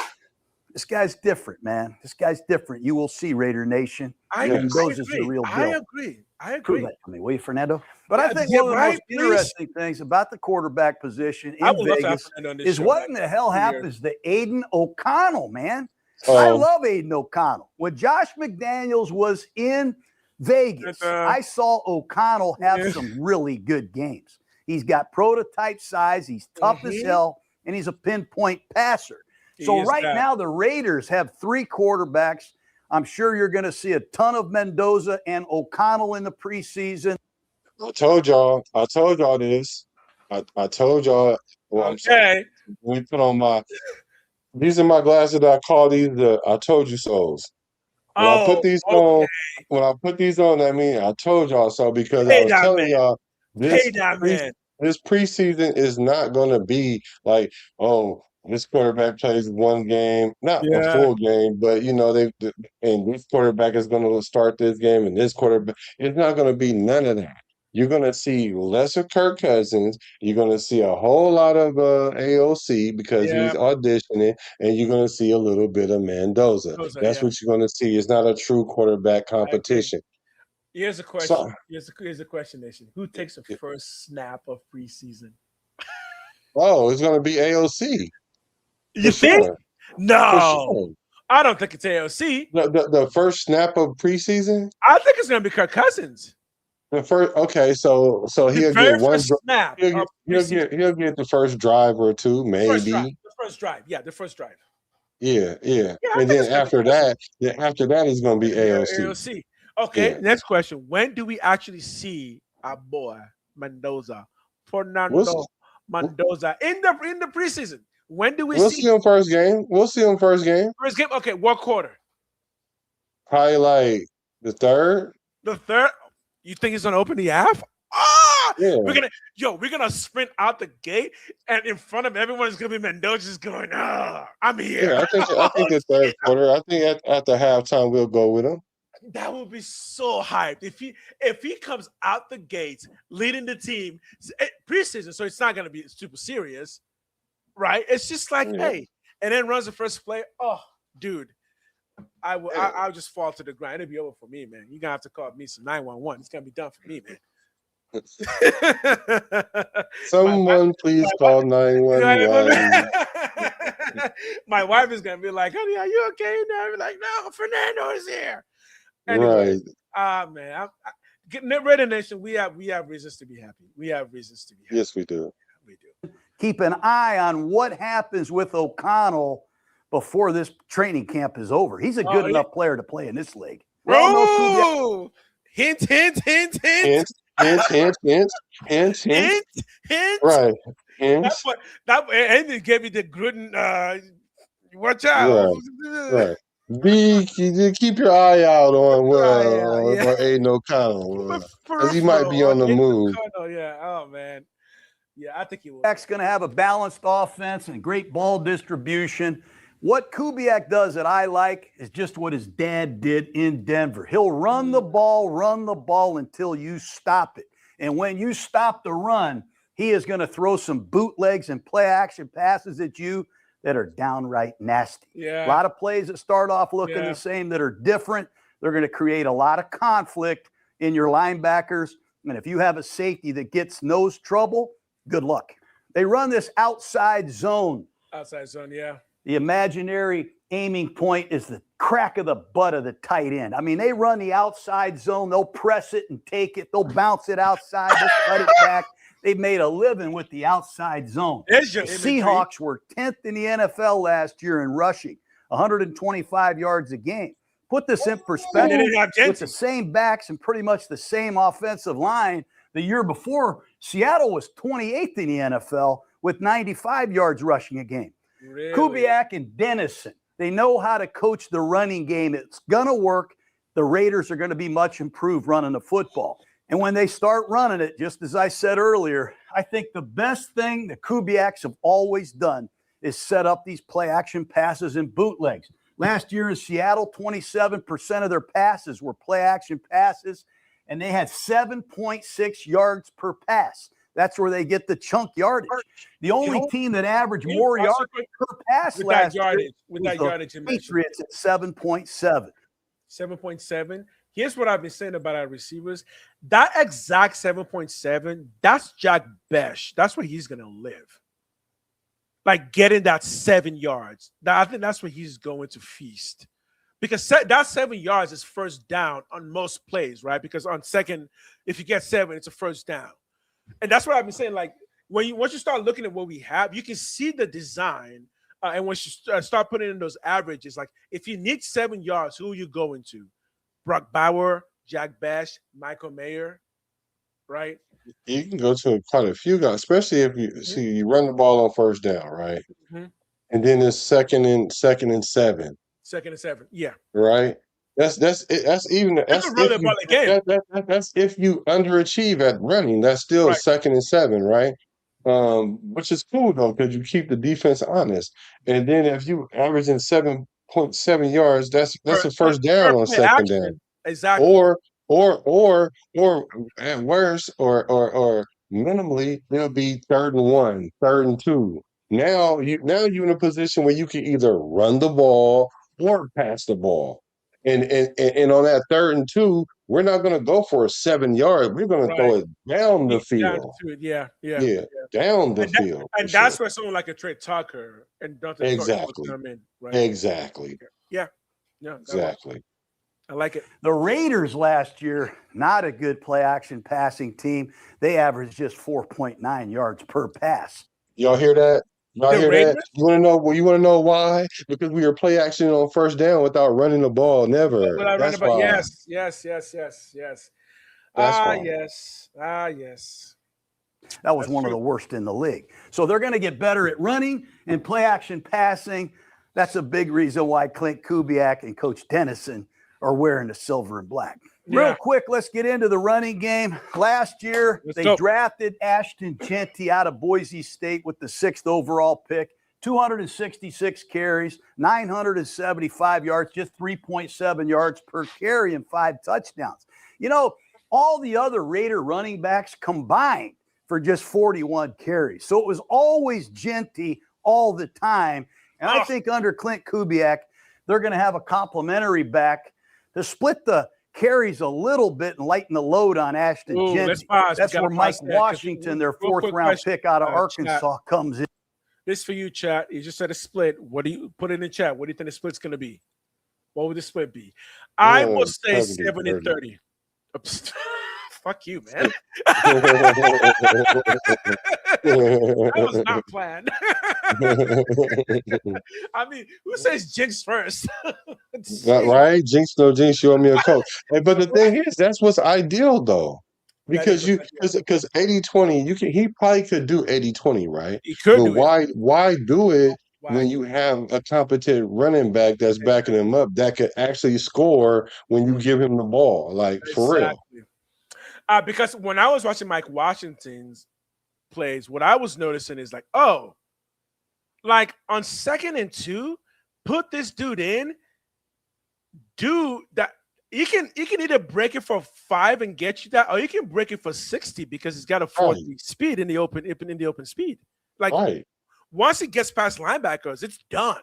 This guy's different, man. This guy's different. You will see, Raider Nation. I agree. The real deal. I agree. Prove that to me, will you, Fernando? But I think one of the most interesting things about the quarterback position in Vegas is what in the hell happens to Aiden O'Connell, man. I love Aiden O'Connell. When Josh McDaniels was in Vegas, I saw O'Connell have some really good games. He's got prototype size, he's tough as hell, and he's a pinpoint passer. So right now, the Raiders have 3 quarterbacks. I'm sure you're going to see a ton of Mendoza and O'Connell in the preseason. I told y'all this. I told y'all. Well, okay. We put on these are my glasses that I call these the I told you so's. When I put these on, I mean I told y'all so, because I was telling y'all this preseason is not going to be like, oh, this quarterback plays one game, not a full game, but and this quarterback is going to start this game, and this quarterback. It's not going to be none of that. You're going to see lesser Kirk Cousins. You're going to see a whole lot of AOC because he's auditioning, and you're going to see a little bit of Mendoza. That's what you're going to see. It's not a true quarterback competition. Here's a question. Here's a question, Nation. Who takes the first snap of preseason? Oh, it's going to be AOC. You think? Sure. No. I don't think it's AOC. The first snap of preseason? I think it's going to be Kirk Cousins. The first, so he'll get one snap. He'll get the first drive or 2, maybe. The first drive. Yeah. And then after that is going to be AOC. Okay. Next question: when do we actually see our boy Mendoza, Fernando Mendoza in the preseason? When do we'll see him first game? We'll see him first game. First game? Okay, what quarter? Probably like the third. The third? You think he's gonna open the half? Ah! Yeah. We're gonna sprint out the gate, and in front of everyone is gonna be Mendoza just going, I'm here. Yeah, I think the third quarter. I think at the halftime we'll go with him. That would be so hyped if he comes out the gates leading the team preseason. So it's not gonna be super serious, right? It's just like, hey, and then runs the first play. Oh, dude, I'll just fall to the ground. It'll be over for me, man. You're gonna have to call me some 911. It's gonna be done for me, man. Someone please call 911. My wife is gonna be like, honey, are you okay? And I'll be like, no, Fernando is here. Anyway, right. Man, Raider Nation, we have reasons to be happy. We have reasons to be happy. Yes, we do. We do. Keep an eye on what happens with O'Connell before this training camp is over. He's a good enough player to play in this league. Oh, hint, hint, hint, hint. Hint. Right. Hint. And it gave me the Gruden. Watch out. Right. Keep your eye out on Aiden O'Connell, because he might be on the move. Yeah. Oh man. Yeah, I think he will. Kubiak's going to have a balanced offense and great ball distribution. What Kubiak does that I like is just what his dad did in Denver. He'll run the ball until you stop it. And when you stop the run, he is going to throw some bootlegs and play action passes at you that are downright nasty. Yeah. A lot of plays that start off looking the same that are different. They're going to create a lot of conflict in your linebackers. And if you have a safety that gets nose trouble, good luck. They run this outside zone. Outside zone, yeah. The imaginary aiming point is the crack of the butt of the tight end. I mean, they run the outside zone. They'll press it and take it. They'll bounce it outside. They'll cut it back. They've made a living with the outside zone. The Seahawks were 10th in the NFL last year in rushing, 125 yards a game. Put this in perspective. With the same backs and pretty much the same offensive line, the year before, Seattle was 28th in the NFL with 95 yards rushing a game. Really? Kubiak and Dennison, they know how to coach the running game. It's going to work. The Raiders are going to be much improved running the football. And when they start running it, just as I said earlier, I think the best thing the Kubiaks have always done is set up these play action passes and bootlegs. Last year in Seattle, 27% of their passes were play action passes, and they had 7.6 yards per pass. That's where they get the chunk yardage. The only team that averaged more yards per pass last year was the Patriots at 7.7. 7.7. Here's what I've been saying about our receivers. That exact 7.7, that's Jack Besh. That's where he's going to live. Like getting that 7 yards. I think that's where he's going to feast. Because that 7 yards is first down on most plays, right? Because on second, if you get 7, it's a first down. And that's what I've been saying. Like once you start looking at what we have, you can see the design. And once you start putting in those averages, like if you need 7 yards, who are you going to? Brock Bauer, Jack Bash, Michael Mayer, right? You can go to quite a few guys, especially if you run the ball on first down, right? Mm-hmm. And then it's second and 7. 2nd and 7, yeah. Right. That's if you underachieve at running. That's still 2nd and 7, right? Which is cool though, because you keep the defense honest. And then if you averaging 7.7 yards, that's a first down on second down. Exactly. Or at worst, or minimally, it'll be 3rd and 1, 3rd and 2. Now you're in a position where you can either run the ball or pass the ball. And on that 3rd and 2, we're not going to go for a 7 yard. We're going to throw it down the field. Down the field. And that's where someone like a Trey Tucker and Dante exactly come in, right? Exactly. Yeah. Exactly. I like it. The Raiders last year, not a good play action passing team. They averaged just 4.9 yards per pass. Y'all hear that? That? You want to know why? Because we were play action on first down without running the ball. Never. That's why. Yes. That's why. Yes. That was one of the worst in the league. So they're going to get better at running and play action passing. That's a big reason why Clint Kubiak and Coach Dennison are wearing the silver and black. Real quick, let's get into the running game. Last year, they drafted Ashton Jeanty out of Boise State with the 6th overall pick. 266 carries, 975 yards, just 3.7 yards per carry and 5 touchdowns. You know, all the other Raider running backs combined for just 41 carries. So it was always Jeanty all the time. And I think under Clint Kubiak, they're going to have a complimentary back to split the carries a little bit and lighten the load on Ashton Jeanty. That's where Mike Washington, their 4th-round pick out of Arkansas, comes in. This for you, chat. You just said a split. What do you put it in chat? What do you think the split's going to be? What would the split be? I will say 70-30. Fuck you, man. That was not planned. I mean, who says jinx first? Right? Jinx, no jinx, you owe me a Coke. But the thing is, that's what's ideal, though. Because because 80-20, he probably could do 80-20, right? He could but do why do it when you have a competent running back that's backing him up that could actually score when you give him the ball? Like, for real. Because when I was watching Mike Washington's plays, what I was noticing is like, on 2nd and 2, put this dude in, do that. He can either break it for 5 and get you that, or you can break it for 60 because he's got a 40 speed in the open speed. Like once he gets past linebackers, it's done.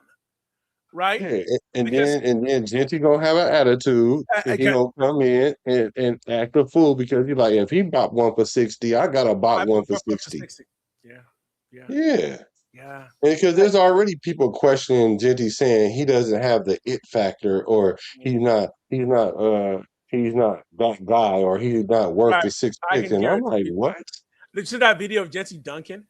Right? Yeah, and then Jeanty gonna have an attitude. He gonna come in and act a fool because he's like, if he bought one for 60, I gotta bought one for 60. Yeah. Because there's already people questioning Jeanty, saying he doesn't have the it factor, or he's not that guy, or he's not worth the 6 picks. And I'm like, what? Did you see that video of Jeanty dunking?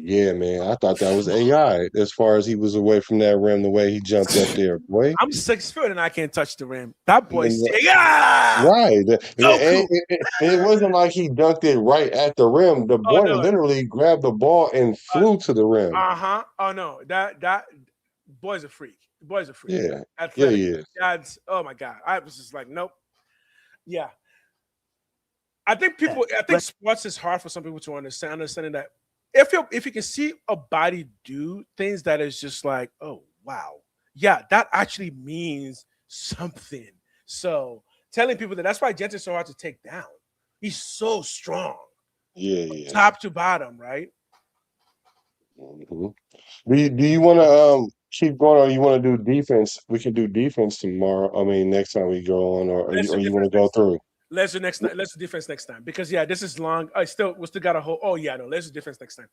Yeah, man. I thought that was AI as far as he was away from that rim, the way he jumped up there. Boy, I'm 6 foot and I can't touch the rim. That boy's right. And it wasn't like he dunked it right at the rim. The boy literally grabbed the ball and flew to the rim. Oh no, that boy's a freak. The boy's a freak. Yeah. Athletic. Yeah, he is. Oh my god. I was just like, nope. Yeah. I think sports is hard for some people to understanding that if you can see a body do things that is just like, oh wow, yeah, that actually means something. So telling people that's why Jeanty's so hard to take down. He's so strong. Yeah. Top to bottom, right? Mm-hmm. Do you want to keep going, or you want to do defense? We can do defense tomorrow. I mean, next time we go on, or you want to go through? Let's do defense next time, because this is long. We still got a whole. Oh yeah, no, let's do defense next time.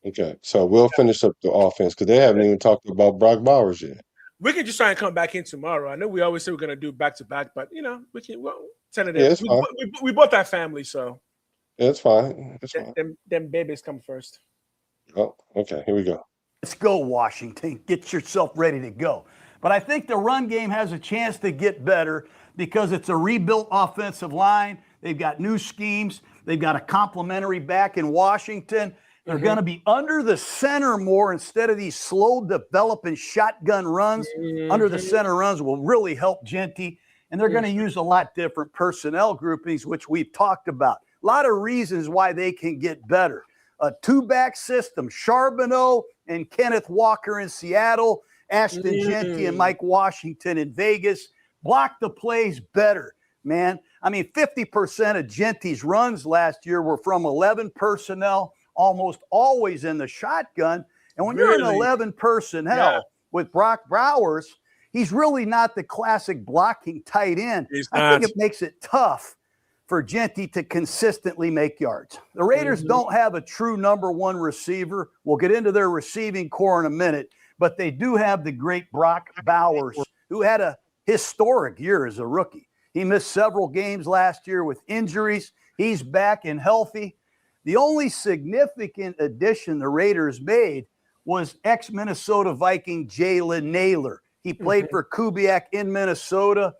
Okay, so we'll finish up the offense because they haven't even talked about Brock Bowers yet. We can just try and come back in tomorrow. I know we always say we're gonna do back to back, but we can. Well, tentative. Yeah, we both have family, so it's fine. It's fine. Them babies come first. Oh, okay. Here we go. Let's go, Washington. Get yourself ready to go. But I think the run game has a chance to get better because it's a rebuilt offensive line. They've got new schemes. They've got a complimentary back in Washington. They're going to be under the center more instead of these slow developing shotgun runs. Under the center runs will really help Jeanty. And they're going to use a lot different personnel groupings, which we've talked about. A lot of reasons why they can get better. A 2-back system, Charbonneau and Kenneth Walker in Seattle, Ashton Jeanty and Mike Washington in Vegas. Block the plays better, man. I mean, 50% of Jeanty's runs last year were from 11 personnel, almost always in the shotgun. And when you're in 11 personnel with Brock Bowers, he's really not the classic blocking tight end. I think it makes it tough for Jeanty to consistently make yards. The Raiders don't have a true number one receiver. We'll get into their receiving core in a minute, but they do have the great Brock Bowers, who had a historic year as a rookie. He missed several games last year with injuries. He's back and healthy. The only significant addition the Raiders made was ex-Minnesota Viking Jalen Naylor. He played for Kubiak in Minnesota.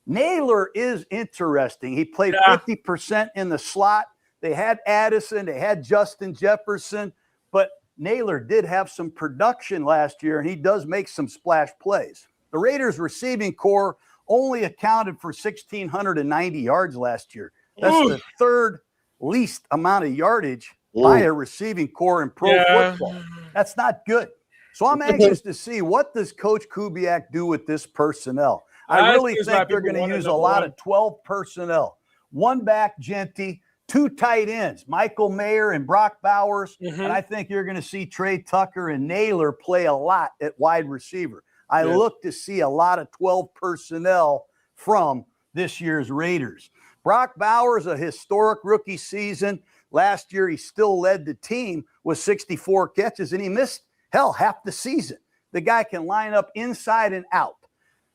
Naylor is interesting. He played 50% in the slot, They had Addison, they had Justin Jefferson, but Naylor did have some production last year, and he does make some splash plays. The Raiders' receiving core only accounted for 1,690 yards last year. That's the third least amount of yardage by a receiving core in pro football. That's not good. So I'm anxious to see, what does Coach Kubiak do with this personnel? I really think they're going to use a lot of 12 personnel. One back, Genty, two tight ends, Michael Mayer and Brock Bowers. And I think you're going to see Trey Tucker and Naylor play a lot at wide receiver. I look to see a lot of 12 personnel from this year's Raiders. Brock Bowers, a historic rookie season. Last year, he still led the team with 64 catches, and he missed, half the season. The guy can line up inside and out.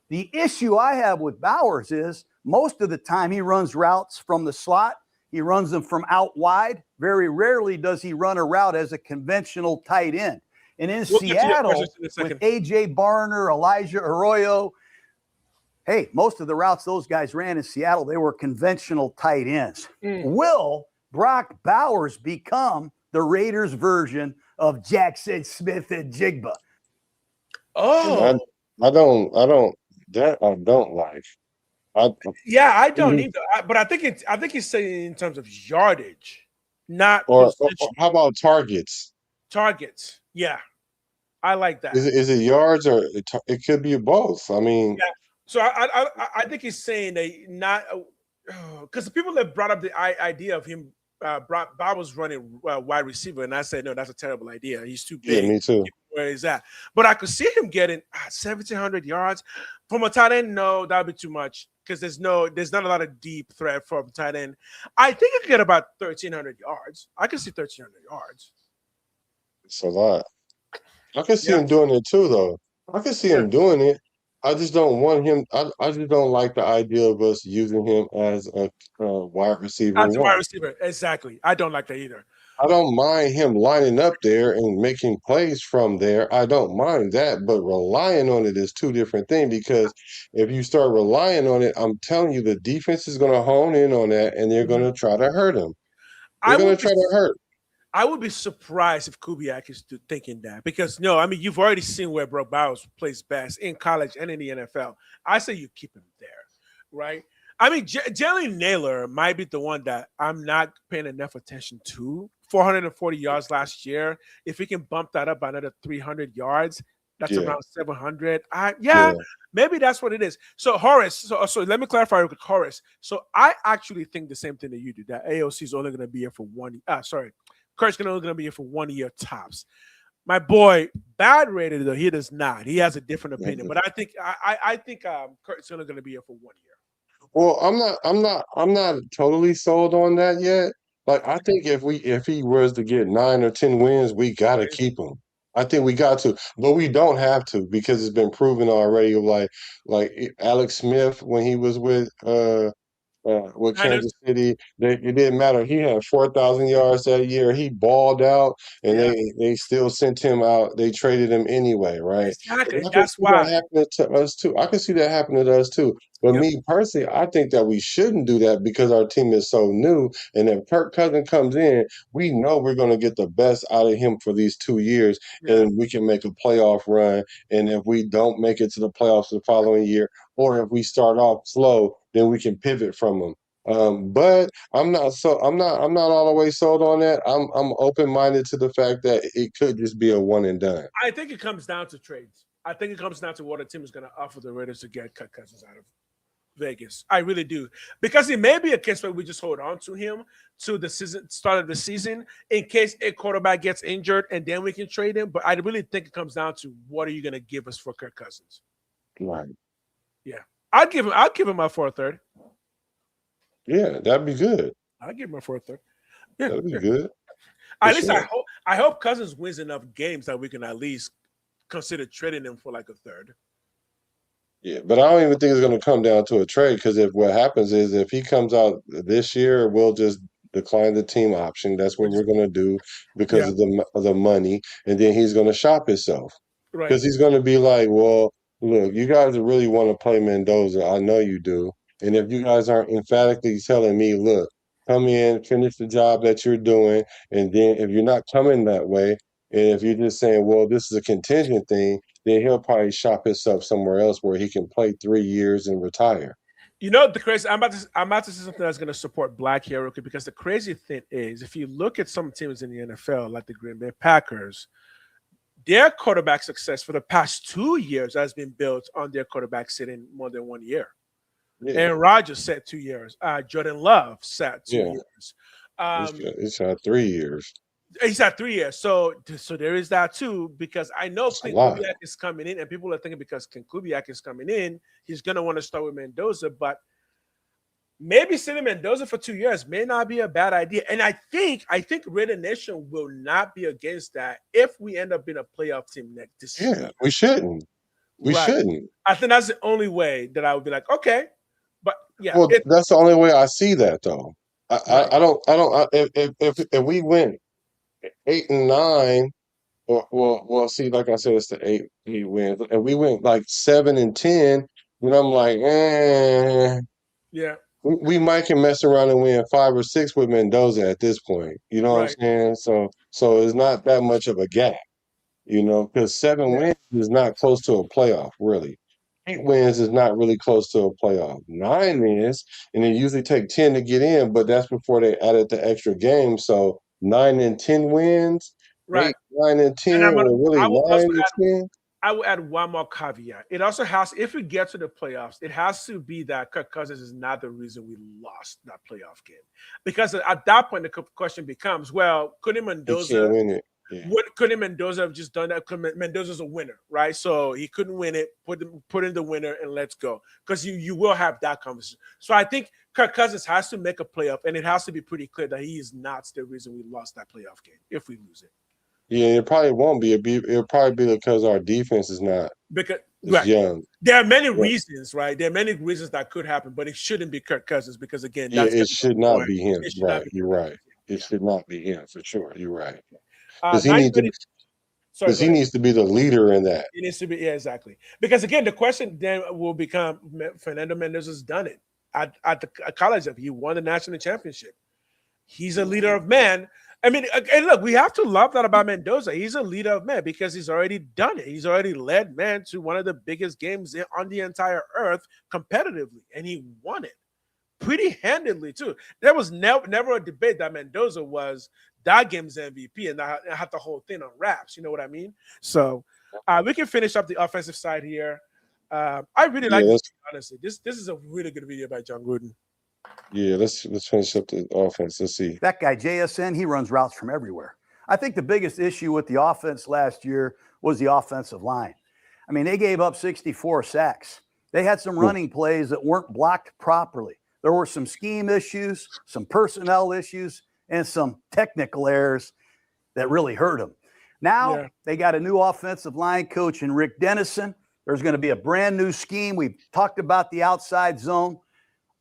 The issue I have with Bowers is most of the time he runs routes from the slot. He runs them from out wide. Very rarely does he run a route as a conventional tight end. And in Seattle, with A.J. Barner, Elijah Arroyo, hey, most of the routes those guys ran in Seattle, they were conventional tight ends. Will Brock Bowers become the Raiders' version of Jackson Smith and Jigba? I don't like. I don't either. But I think he's saying in terms of yardage, not or how about targets? Targets, yeah, I like that. Is it yards, or it could be both? I mean, So I think he's saying that not because the people that brought up the idea of him, Bowers running wide receiver, and I said no, that's a terrible idea. He's too big. Yeah, me too. Where is that? But I could see him getting 1,700 yards from a tight end. No, that'd be too much because there's not a lot of deep threat from tight end. I think he could get about 1,300 yards. I can see 1,300 yards. It's a lot. I can see him doing it too, though. I can see him doing it. I just don't want him. I just don't like the idea of us using him as a wide receiver. As a wide receiver, exactly. I don't like that either. I don't mind him lining up there and making plays from there. I don't mind that, but relying on it is two different things, because if you start relying on it, I'm telling you, the defense is going to hone in on that, and they're going to try to hurt him. They're going to try to hurt. I would be surprised if Kubiak is thinking that, because no, I mean, you've already seen where Brock Bowers plays best in college and in the NFL. I say you keep him there, right? I mean, Jalen Naylor might be the one that I'm not paying enough attention to. 440 yards last year. If he can bump that up by another 300 yards, that's around 700. Maybe that's what it is. So Horace, so let me clarify with Horace. So I actually think the same thing that you do, that AOC is only going to be here for Kurt's only going to be here for 1 year tops. My boy, Bad Rated, though, he does not. He has a different opinion, but I think Kurt's only going to be here for 1 year. Well, I'm not totally sold on that yet. Like, I think if he was to get 9 or 10 wins, we got to keep him. I think we got to, but we don't have to, because it's been proven already. Like Alex Smith, when he was with Kansas City, it didn't matter. He had 4,000 yards that year. He balled out, and they still sent him out. They traded him anyway, right? Exactly. That's why. That happened to us too. I can see that happening to us too. But me personally, I think that we shouldn't do that, because our team is so new. And if Kirk Cousins comes in, we know we're going to get the best out of him for these 2 years, and we can make a playoff run. And if we don't make it to the playoffs the following year, or if we start off slow, then we can pivot from them. But I'm not all the way sold on that. I'm open-minded to the fact that it could just be a one and done. I think it comes down to trades. I think it comes down to what a team is going to offer the Raiders to get Kirk Cousins out of Vegas. I really do, because it may be a case where we just hold on to him to the start of the season in case a quarterback gets injured, and then we can trade him. But I really think it comes down to, what are you going to give us for Kirk Cousins? Right. Yeah, I'll give him my 4/3. Yeah, that'd be good. I'll give him a 4/3. Yeah, that'd be good. At least I hope Cousins wins enough games that we can at least consider trading him for like a third. Yeah, but I don't even think it's going to come down to a trade, because if what happens is, if he comes out this year, we'll just decline the team option. That's what we're going to do, because of the money, and then he's going to shop himself, because he's going to be like, well, look, you guys really want to play Mendoza. I know you do. And if you guys aren't emphatically telling me, look, come in, finish the job that you're doing, and then if you're not coming that way, and if you're just saying, well, this is a contingent thing, then he'll probably shop himself somewhere else where he can play 3 years and retire. You know, the crazy, I'm about to say something that's going to support Black here, okay? Because the crazy thing is, if you look at some teams in the NFL, like the Green Bay Packers, their quarterback success for the past 2 years has been built on their quarterback sitting more than 1 year. Yeah. Aaron Rodgers sat 2 years. Jordan Love sat 2 years. He's had 3 years. He's had 3 years. So there is that too, because I know Clint Kubiak is coming in, and people are thinking because Clint Kubiak is coming in, he's going to want to start with Mendoza, but maybe sitting Mendoza for 2 years may not be a bad idea. And I think Raider Nation will not be against that if we end up being a playoff team this year. Yeah, we shouldn't. We shouldn't. I think that's the only way that I would be like, okay. But yeah. Well, that's the only way I see that though. If we win 8 and 9, or see, like I said, it's the 8 wins. And we went like 7 and 10, then I'm like, yeah. We might can mess around and win 5 or 6 with Mendoza at this point. You know what I'm saying? So it's not that much of a gap, because 7 wins is not close to a playoff, really. 8 wins is not really close to a playoff. 9 is, and it usually take 10 to get in, but that's before they added the extra game. So 9 and 10 wins, 8, 9 and 10, or really 9 and 10. I will add one more caveat. It also has, if we get to the playoffs, it has to be that Kirk Cousins is not the reason we lost that playoff game. Because at that point, the question becomes, well, couldn't Mendoza win it? Yeah. Couldn't Mendoza have just done that? Mendoza's a winner, right? So he couldn't win it, put in the winner, and let's go. Because you will have that conversation. So I think Kirk Cousins has to make a playoff, and it has to be pretty clear that he is not the reason we lost that playoff game if we lose it. Yeah, it probably won't be. It'll probably be because our defense is not young. There are many reasons, right? There are many reasons that could happen, but it shouldn't be Kirk Cousins because, again, it should not be him. Right, you're right. It should not be him for sure. You're right. Because he needs to be the leader in that. He needs to be, yeah, exactly. Because again, the question then will become: Fernando Mendoza's done it at the college level. He won the national championship. He's a leader of men. I mean, and look, we have to love that about Mendoza. He's a leader of men because he's already done it. He's already led men to one of the biggest games on the entire earth competitively, and he won it pretty handedly too. There was never a debate that Mendoza was that game's MVP and I had the whole thing on wraps. You know what I mean? So we can finish up the offensive side here. I really like this, honestly. This is a really good video by Jon Gruden. Yeah, let's finish up the offense. Let's see. That guy, JSN, he runs routes from everywhere. I think the biggest issue with the offense last year was the offensive line. I mean, they gave up 64 sacks. They had some running plays that weren't blocked properly. There were some scheme issues, some personnel issues, and some technical errors that really hurt them. Now they got a new offensive line coach in Rick Dennison. There's going to be a brand new scheme. We've talked about the outside zone.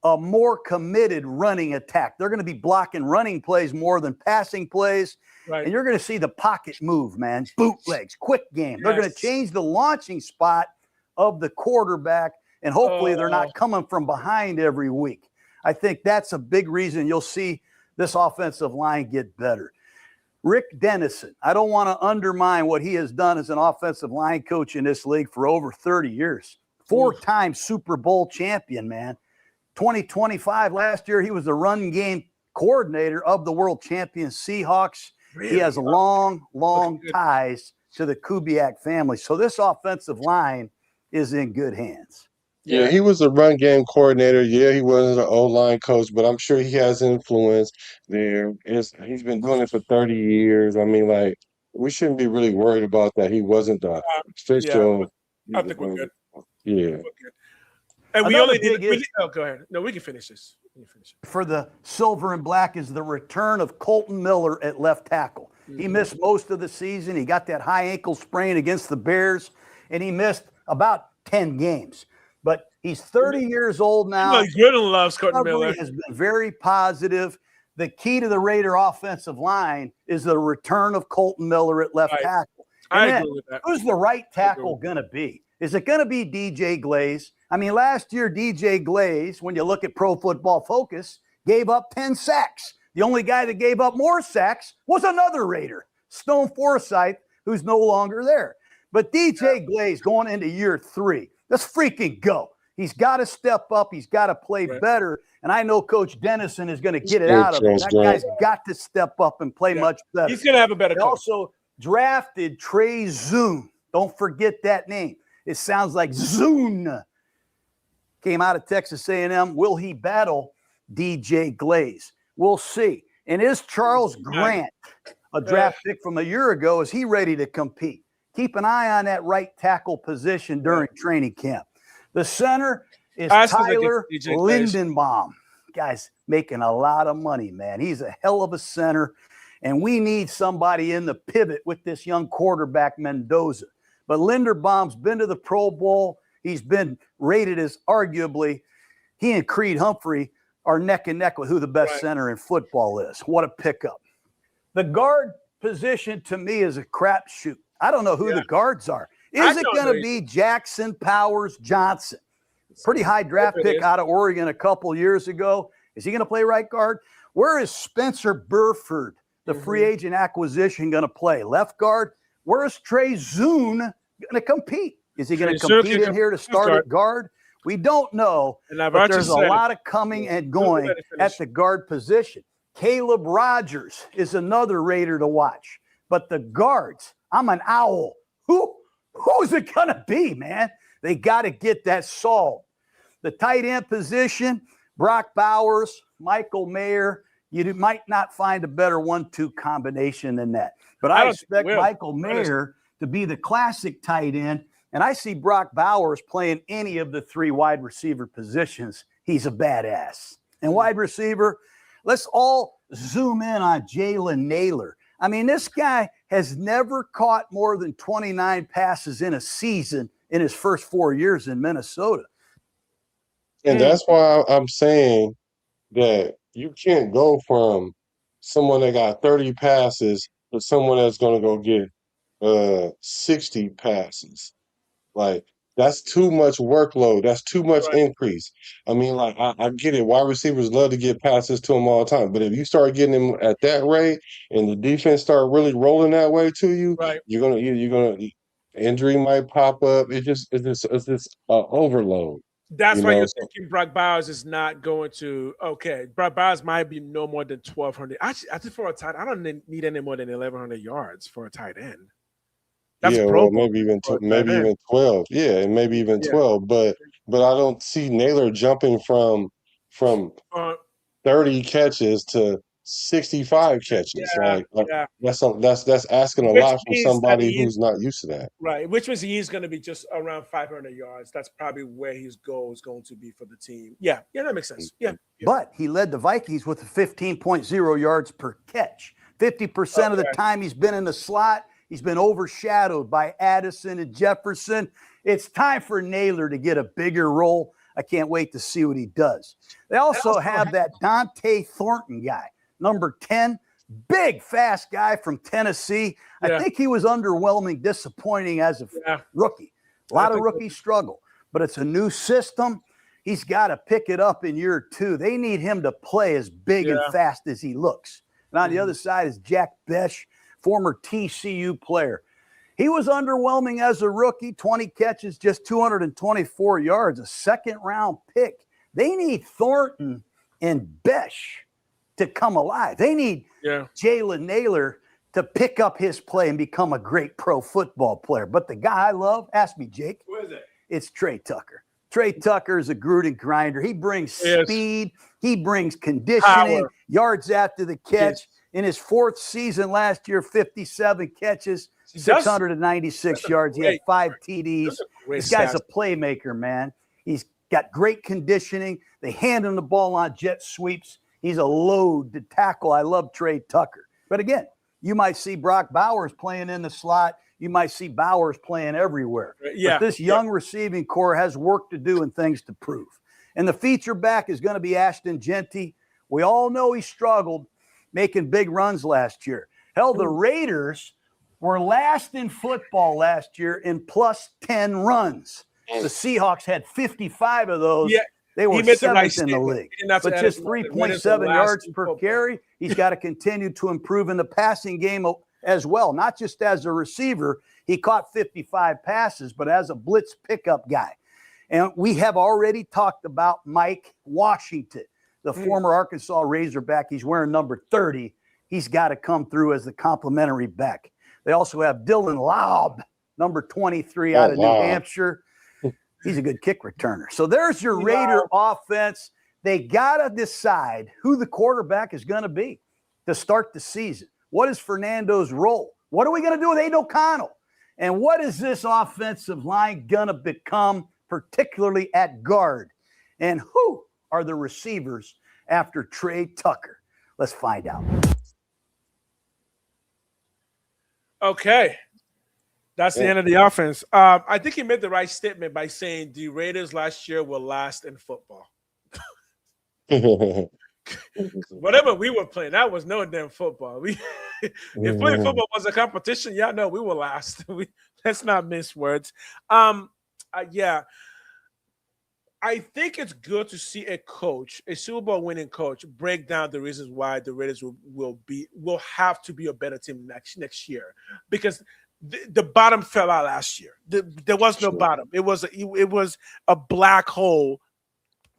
A more committed running attack. They're going to be blocking running plays more than passing plays. Right. And you're going to see the pocket move, man. Bootlegs, quick game. They're going to change the launching spot of the quarterback, and hopefully they're not coming from behind every week. I think that's a big reason you'll see this offensive line get better. Rick Dennison, I don't want to undermine what he has done as an offensive line coach in this league for over 30 years. 4-time Super Bowl champion, man. 2025 last year, he was the run game coordinator of the world champion Seahawks. Really? He has long ties to the Kubiak family. So this offensive line is in good hands. Yeah, he was a run game coordinator. Yeah, he wasn't an O-line coach, but I'm sure he has influence there. He's been doing it for 30 years. I mean, like, we shouldn't be really worried about that. He wasn't the official. I think we're good. Yeah. We're good. And we only did. Go ahead. No, we can finish this. For the silver and black is the return of Colton Miller at left tackle. He missed most of the season. He got that high ankle sprain against the Bears, and he missed about 10 games. But he's 30 years old now. Gruden loves Colton Miller. Has been very positive. The key to the Raider offensive line is the return of Colton Miller at left tackle. I agree with that. Who's the right tackle going to be? Is it going to be DJ Glaze? I mean, last year, DJ Glaze, when you look at Pro Football Focus, gave up 10 sacks. The only guy that gave up more sacks was another Raider, Stone Forsythe, who's no longer there. But DJ Glaze going into year 3, let's freaking go. He's got to step up. He's got to play better. And I know Coach Dennison is going to get it out of him. That guy's got to step up and play much better. He's going to have a better coach. Also drafted Trey Zune. Don't forget that name. It sounds like Zune. Came out of Texas A&M. Will he battle DJ Glaze? We'll see. And is Charles Grant, a draft pick from a year ago, is he ready to compete? Keep an eye on that right tackle position during training camp. The center is Tyler Lindenbaum. Guy's making a lot of money, man. He's a hell of a center, and we need somebody in the pivot with this young quarterback, Mendoza. But Linderbaum's been to the Pro Bowl. He's been rated as arguably, he and Creed Humphrey are neck and neck with who the best center in football is. What a pickup. The guard position to me is a crapshoot. I don't know who the guards are. Is it going to be Jackson Powers Johnson? Pretty high draft pick out of Oregon a couple years ago. Is he going to play right guard? Where is Spencer Burford, the free agent acquisition, going to play? Left guard? Where is Trey Zune going to compete? Is he going to compete in here to start at guard? We don't know, but there's a lot of coming and going at the guard position. Caleb Rogers is another Raider to watch. But the guards, I'm an owl. Who's it going to be, man? They got to get that solved. The tight end position, Brock Bowers, Michael Mayer, you might not find a better 1-2 combination than that. But I expect Michael Mayer to be the classic tight end, and I see Brock Bowers playing any of the 3 wide receiver positions. He's a badass. And wide receiver, let's all zoom in on Jalen Naylor. I mean, this guy has never caught more than 29 passes in a season in his first 4 years in Minnesota. And that's why I'm saying that you can't go from someone that got 30 passes to someone that's going to go get 60 passes. Like, that's too much workload. That's too much increase. I mean, like, I get it. Wide receivers love to get passes to them all the time. But if you start getting them at that rate and the defense start really rolling that way to you, you're gonna injury might pop up. It's just overload. That's why you're thinking Brock Bowers is not going to. Okay, Brock Bowers might be no more than 1,200. Actually, I think for a tight, I don't need any more than 1,100 yards for a tight end. That's maybe even 12. Yeah, and maybe even 12. But I don't see Naylor jumping from 30 catches to 65 catches. That's asking a lot from somebody who's not used to that. Right, which means he's going to be just around 500 yards. That's probably where his goal is going to be for the team. Yeah, that makes sense. Yeah. But he led the Vikings with 15.0 yards per catch. 50% of the time he's been in the slot. He's been overshadowed by Addison and Jefferson. It's time for Naylor to get a bigger role. I can't wait to see what he does. They also have that Dante Thornton guy, number 10, big, fast guy from Tennessee. I think he was underwhelming, disappointing as a rookie. A lot of rookies struggle, but it's a new system. He's got to pick it up in year 2. They need him to play as big and fast as he looks. And on the other side is Jack Besh, former TCU player. He was underwhelming as a rookie, 20 catches, just 224 yards, a second-round pick. They need Thornton and Besh to come alive. They need Jalen Naylor to pick up his play and become a great pro football player. But the guy I love, ask me, Jake. Who is it? It's Trey Tucker. Trey Tucker is a Gruden grinder. He brings speed. He brings conditioning, yards after the catch. In his 4th season last year, 57 catches, 696 yards. He had 5 TDs. This guy's a playmaker, man. He's got great conditioning. They hand him the ball on jet sweeps. He's a load to tackle. I love Trey Tucker. But again, you might see Brock Bowers playing in the slot. You might see Bowers playing everywhere. But this young receiving core has work to do and things to prove. And the feature back is going to be Ashton Genty. We all know he struggled making big runs last year. Hell, the Raiders were last in football last year in plus 10 runs. The Seahawks had 55 of those. They were made the seventh right in the statement. league. He didn't have to But add just his money. The Raiders are 3.7 last yards in per football. carry. He's got to continue to improve in the passing game as well, not just as a receiver. He caught 55 passes, but as a blitz pickup guy. And we have already talked about Mike Washington, the former Arkansas Razorback. He's wearing number 30. He's got to come through as the complimentary back. They also have Dylan Laub, number 23 out of New Hampshire. He's a good kick returner. So there's your Raider offense. They got to decide who the quarterback is going to be to start the season. What is Fernando's role? What are we going to do with Aiden O'Connell? And what is this offensive line going to become, particularly at guard? And who are the receivers after Trey Tucker? Let's find out. Okay. That's the end of the offense. I think he made the right statement by saying the Raiders last year were last in football. Whatever we were playing, that was no damn football. If playing football was a competition, y'all know we were last. Let's not miss words. Yeah. I think it's good to see a coach, a Super Bowl winning coach, break down the reasons why the Raiders will have to be a better team next year, because the bottom fell out last year. There was no bottom. It was a black hole,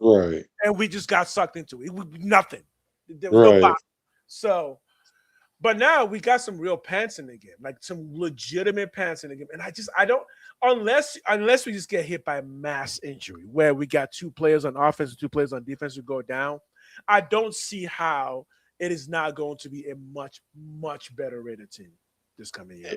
right? And we just got sucked into it. Nothing. There was no bottom. So, but now we got some real pants in the game, like some legitimate pants in the game. And I don't. Unless we just get hit by a mass injury where we got 2 players on offense and 2 players on defense who go down, I don't see how it is not going to be a much, much better rated team this coming year.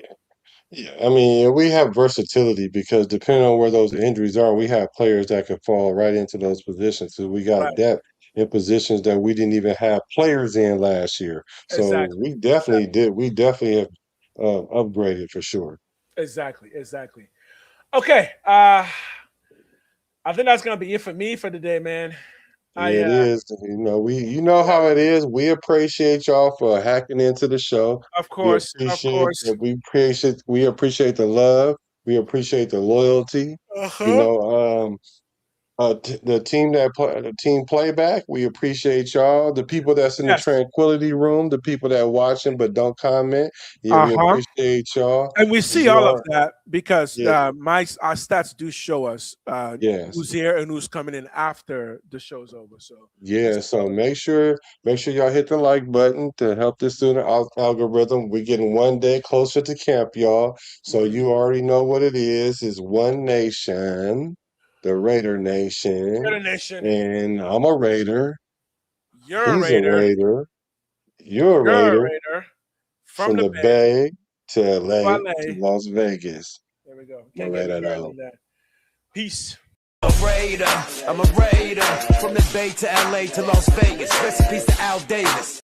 Yeah, I mean, we have versatility because depending on where those injuries are, we have players that can fall right into those positions. So we got depth in positions that we didn't even have players in last year. So we definitely have upgraded for sure. Exactly. Okay, I think that's gonna be it for me for today, man. It is. You know how it is. We appreciate y'all for hacking into the show. Of course. We appreciate the love. We appreciate the loyalty. The team playback. We appreciate y'all. The people that's in the tranquility room. The people that watching but don't comment. Yeah, we appreciate y'all. And we see all of that because our stats do show us who's here and who's coming in after the show's over. So so make sure y'all hit the like button to help this student algorithm. We're getting one day closer to camp, y'all. So you already know what it is. It's one nation. The Raider Nation. And I'm a Raider. You're He's a Raider. You're a Raider. From the Bay to LA to Las Vegas. There we go. Can't get any better than that. Peace. I'm a Raider. From the Bay to LA to Las Vegas. Rest in peace to Al Davis.